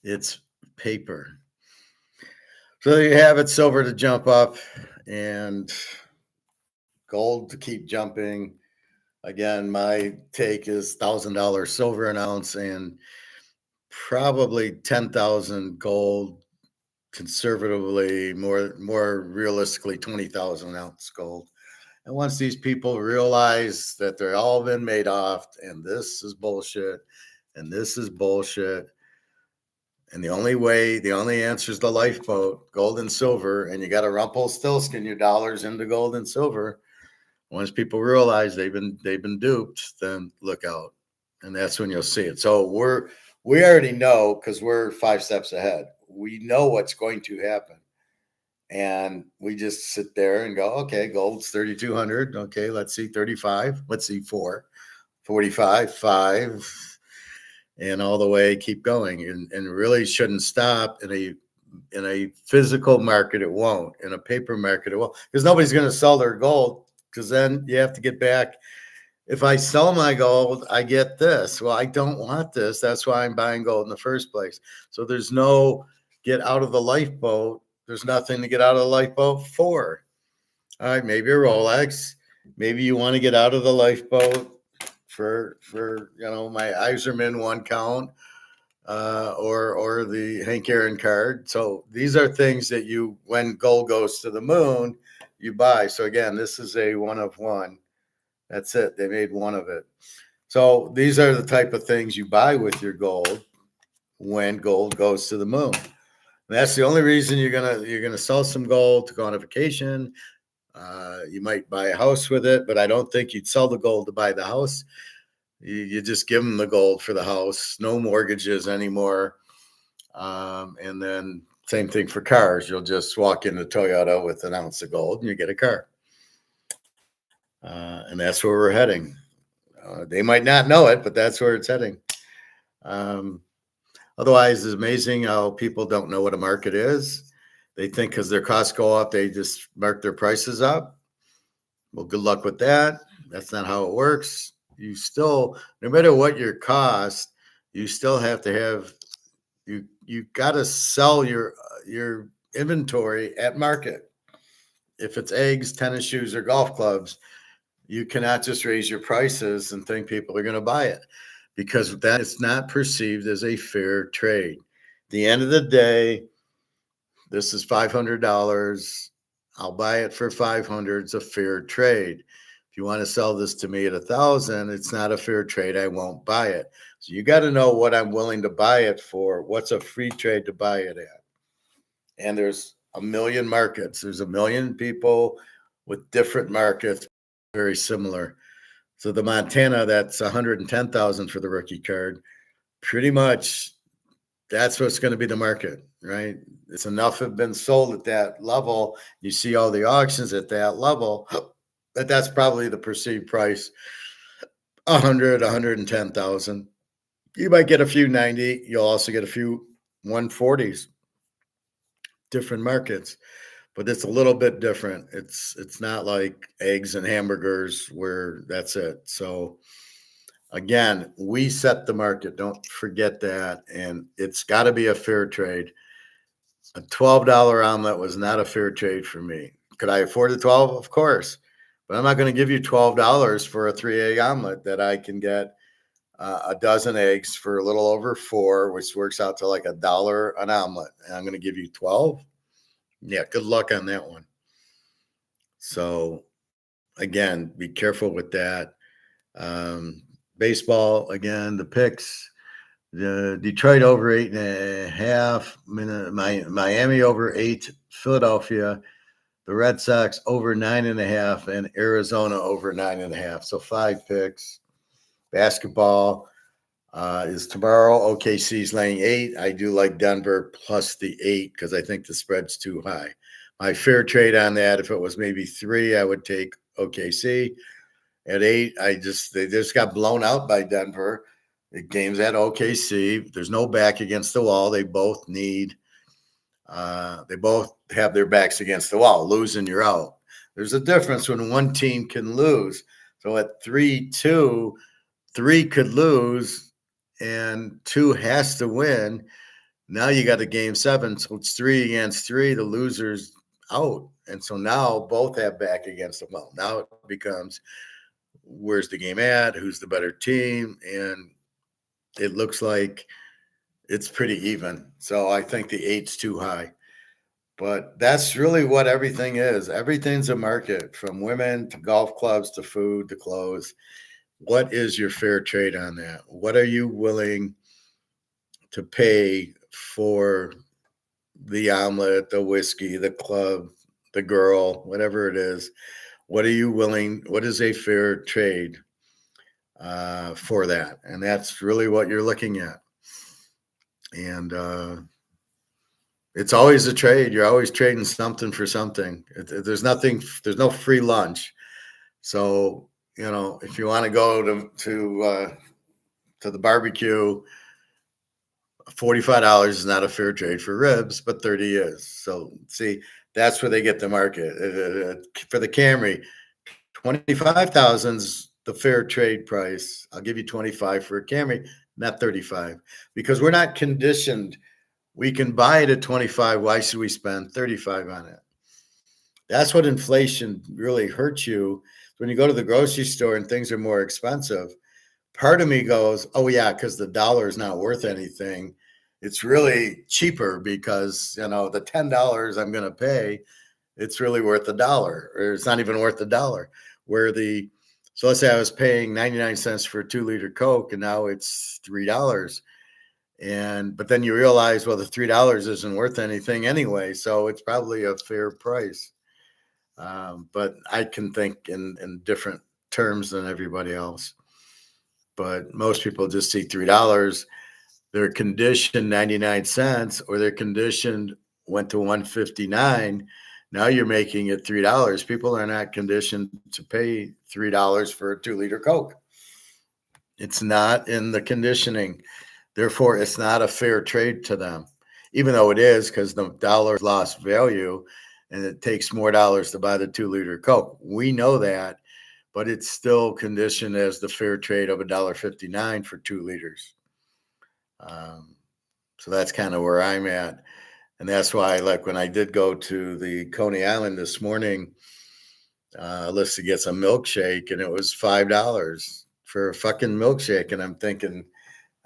it's paper. So there you have it, silver to jump up and gold to keep jumping. Again, my take is $1,000 silver an ounce and probably 10,000 gold, conservatively, more realistically 20,000 ounce gold. And once these people realize that they're all been made off and this is bullshit and this is bullshit, and the only answer is the lifeboat, gold and silver, and you got to Rumpelstiltskin your dollars into gold and silver. Once people realize they've been duped, then look out, and that's when you'll see it. So we already know because we're 5 steps ahead. We know what's going to happen, and we just sit there and go, okay, gold's 3,200. Okay, let's see 35. Let's see 4, 45, 5. And all the way keep going, and really shouldn't stop in a physical market. It won't. In a paper market, it won't, because nobody's going to sell their gold, because then you have to get back. If I sell my gold, I get this. Well, I don't want this. That's why I'm buying gold in the first place. So there's no get out of the lifeboat. There's nothing to get out of the lifeboat for. All right, maybe a Rolex. Maybe you want to get out of the lifeboat for my Iserman 1 count, or the Hank Aaron card. So these are things that when gold goes to the moon, you buy. So again, this is a 1 of 1. That's it. They made 1 of it. So these are the type of things you buy with your gold when gold goes to the moon. And that's the only reason you're gonna sell some gold to go on a vacation. You might buy a house with it, but I don't think you'd sell the gold to buy the house. You just give them the gold for the house. No mortgages anymore. And then same thing for cars. You'll just walk into Toyota with an ounce of gold and you get a car. And that's where we're heading. They might not know it, but that's where it's heading. Otherwise, it's amazing how people don't know what a market is. They think because their costs go up, they just mark their prices up. Well, good luck with that. That's not how it works. You still, no matter what your cost, you still have to have, you got to sell your inventory at market. If it's eggs, tennis shoes, or golf clubs, you cannot just raise your prices and think people are going to buy it, because that is not perceived as a fair trade. At the end of the day, this is $500. I'll buy it for $500. It's a fair trade. If you want to sell this to me at $1,000, it's not a fair trade. I won't buy it. So you got to know what I'm willing to buy it for. What's a free trade to buy it at? And there's a million markets. There's a million people with different markets, very similar. So the Montana, that's 110,000 for the rookie card. Pretty much that's what's going to be the market, right? It's enough have been sold at that level. You see all the auctions at that level, but that's probably the perceived price. 100, 110,000. You might get a few 90. You'll also get a few 140s. Different markets, but it's a little bit different. It's not like eggs and hamburgers where that's it. So again, we set the market. Don't forget that. And it's got to be a fair trade. A $12 omelet was not a fair trade for me. Could I afford the 12? Of course. But I'm not going to give you $12 for a 3-egg omelet that I can get a dozen eggs for a little over $4, which works out to like $1 an omelet. And I'm going to give you 12. Yeah, good luck on that one. So again, be careful with that. Baseball, again, the picks. The Detroit over 8.5. Miami over 8. Philadelphia. The Red Sox over 9.5, and Arizona over 9.5. So 5 picks. Basketball is tomorrow. OKC's laying 8. I do like Denver plus the 8 because I think the spread's too high. My fair trade on that, if it was maybe 3, I would take OKC. At 8, they just got blown out by Denver. The game's at OKC. There's no back against the wall. They both have their backs against the wall. Losing, you're out. There's a difference when one team can lose. So at 3-2, 3 could lose and 2 has to win. Now you got a game 7. So it's 3 against 3. The loser's out. And so now both have back against the wall. Now it becomes, where's the game at? Who's the better team? And it looks like it's pretty even. So I think the 8's too high. But that's really what everything is. Everything's a market, from women to golf clubs to food to clothes. What is your fair trade on that? What are you willing to pay for the omelet, the whiskey, the club, the girl, whatever it is? What are you willing? What is a fair trade for that? And that's really what you're looking at. And it's always a trade. You're always trading something for something. There's no free lunch. So, if you want to go to the barbecue, $45 is not a fair trade for ribs, but 30 is. So see, that's where they get the market. For the Camry, 25,000's the fair trade price. I'll give you 25 for a Camry, not 35, because we're not conditioned. We can buy it at 25. Why should we spend 35 on it? That's what inflation really hurts you. When you go to the grocery store and things are more expensive, part of me goes, oh yeah, because the dollar is not worth anything. It's really cheaper because, the $10 I'm going to pay, it's really worth $1, or it's not even worth $1. So let's say I was paying 99 cents for a 2-liter Coke and now it's $3. But then you realize, well, the $3 isn't worth anything anyway. So it's probably a fair price. But I can think in different terms than everybody else. But most people just see $3. They're conditioned 99 cents, or their conditioned went to 159. Now you're making it $3. People are not conditioned to pay $3 for a 2-liter Coke. It's not in the conditioning. Therefore, it's not a fair trade to them, even though it is, because the dollar lost value and it takes more dollars to buy the 2-liter Coke. We know that, but it's still conditioned as the fair trade of $1.59 for 2 liters. So that's kind of where I'm at. And that's why, like, when I did go to the Coney Island this morning, Alyssa to get some milkshake, and it was $5 for a fucking milkshake. And I'm thinking,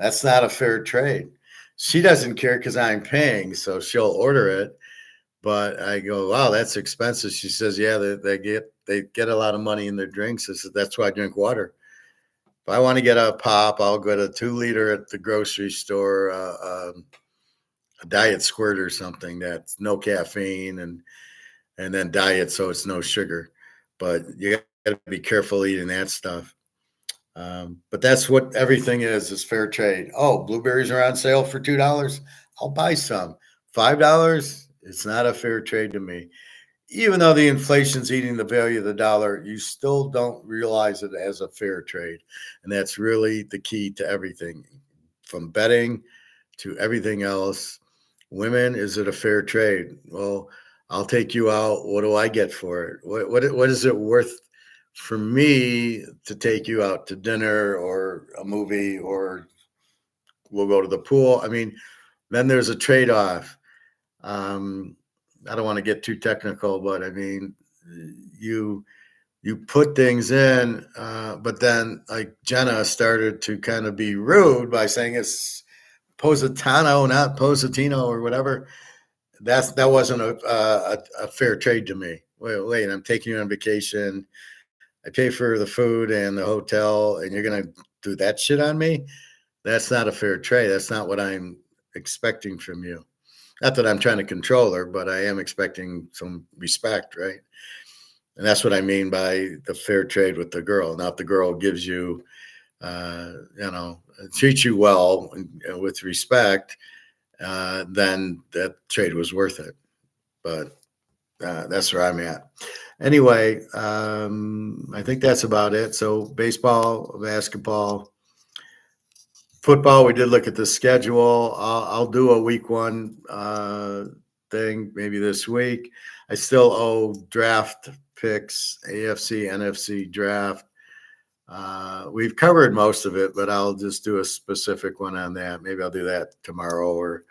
that's not a fair trade. She doesn't care because I'm paying, so she'll order it. But I go, wow, that's expensive. She says, yeah, they get a lot of money in their drinks. I said, that's why I drink water. If I want to get a pop, I'll go to 2-liter at the grocery store, a diet squirt or something that's no caffeine and then diet, so it's no sugar. But you got to be careful eating that stuff. But that's what everything is fair trade. Oh, blueberries are on sale for $2. I'll buy some. $5, it's not a fair trade to me. Even though the inflation's eating the value of the dollar, you still don't realize it as a fair trade. And that's really the key to everything, from betting to everything else. Women, is it a fair trade? Well, I'll take you out. What do I get for it? What is it worth for me to take you out to dinner or a movie, or we'll go to the pool? I mean, then there's a trade-off. I don't want to get too technical, but I mean, you put things in, but then, like, Jenna started to kind of be rude by saying it's Positano, not Positino, or whatever. That wasn't a fair trade to me. Wait, I'm taking you on vacation. I pay for the food and the hotel, and you're gonna do that shit on me? That's not a fair trade. That's not what I'm expecting from you. Not that I'm trying to control her, but I am expecting some respect, right? And that's what I mean by the fair trade with the girl. Now, if the girl gives you, treats you well and with respect, then that trade was worth it. But that's where I'm at. Anyway, I think that's about it. So baseball, basketball, football. We did look at the schedule. I'll do a week one thing maybe this week. I still owe draft picks, AFC, NFC draft. We've covered most of it, but I'll just do a specific one on that. Maybe I'll do that tomorrow or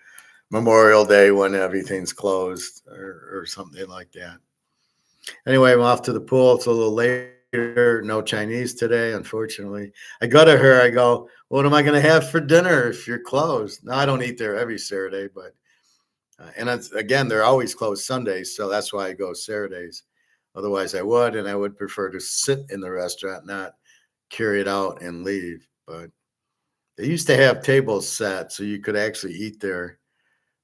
Memorial Day when everything's closed or something like that. Anyway, I'm off to the pool. It's a little later. No Chinese today, unfortunately. I go to her. I go, what am I going to have for dinner if you're closed? No, I don't eat there every Saturday, but and again, they're always closed Sundays, so that's why I go Saturdays. Otherwise, I would, and I would prefer to sit in the restaurant, not carry it out and leave. But they used to have tables set so you could actually eat there,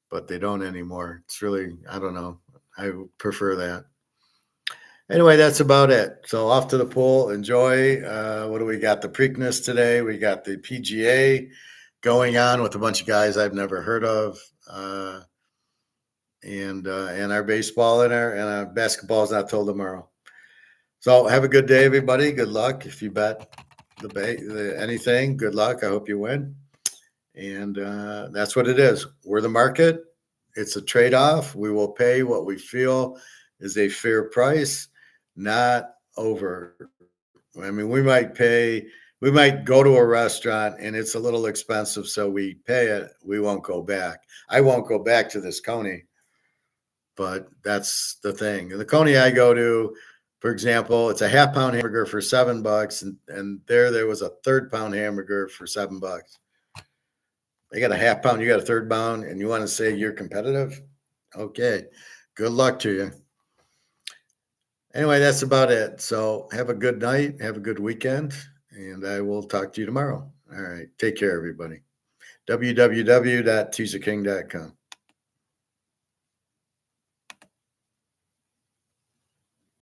but they don't anymore. It's really, I don't know. I prefer that. Anyway, that's about it. So off to the pool. Enjoy. What do we got? The Preakness today. We got the PGA going on with a bunch of guys I've never heard of. And our baseball and our basketball is not till tomorrow. So have a good day, everybody. Good luck. If you bet anything, good luck. I hope you win. And that's what it is. We're the market. It's a trade-off. We will pay what we feel is a fair price, not over. I mean, we might go to a restaurant and it's a little expensive, so we pay it. We won't go back. I won't go back to this Coney, but that's the thing. The Coney I go to, for example, it's a half-pound hamburger for $7, and there was a third-pound hamburger for $7. They got a half pound, you got a third pound, and you want to say you're competitive? Okay, good luck to you. Anyway, that's about it. So have a good night, have a good weekend, and I will talk to you tomorrow. All right, take care, everybody. www.teaserkiing.com.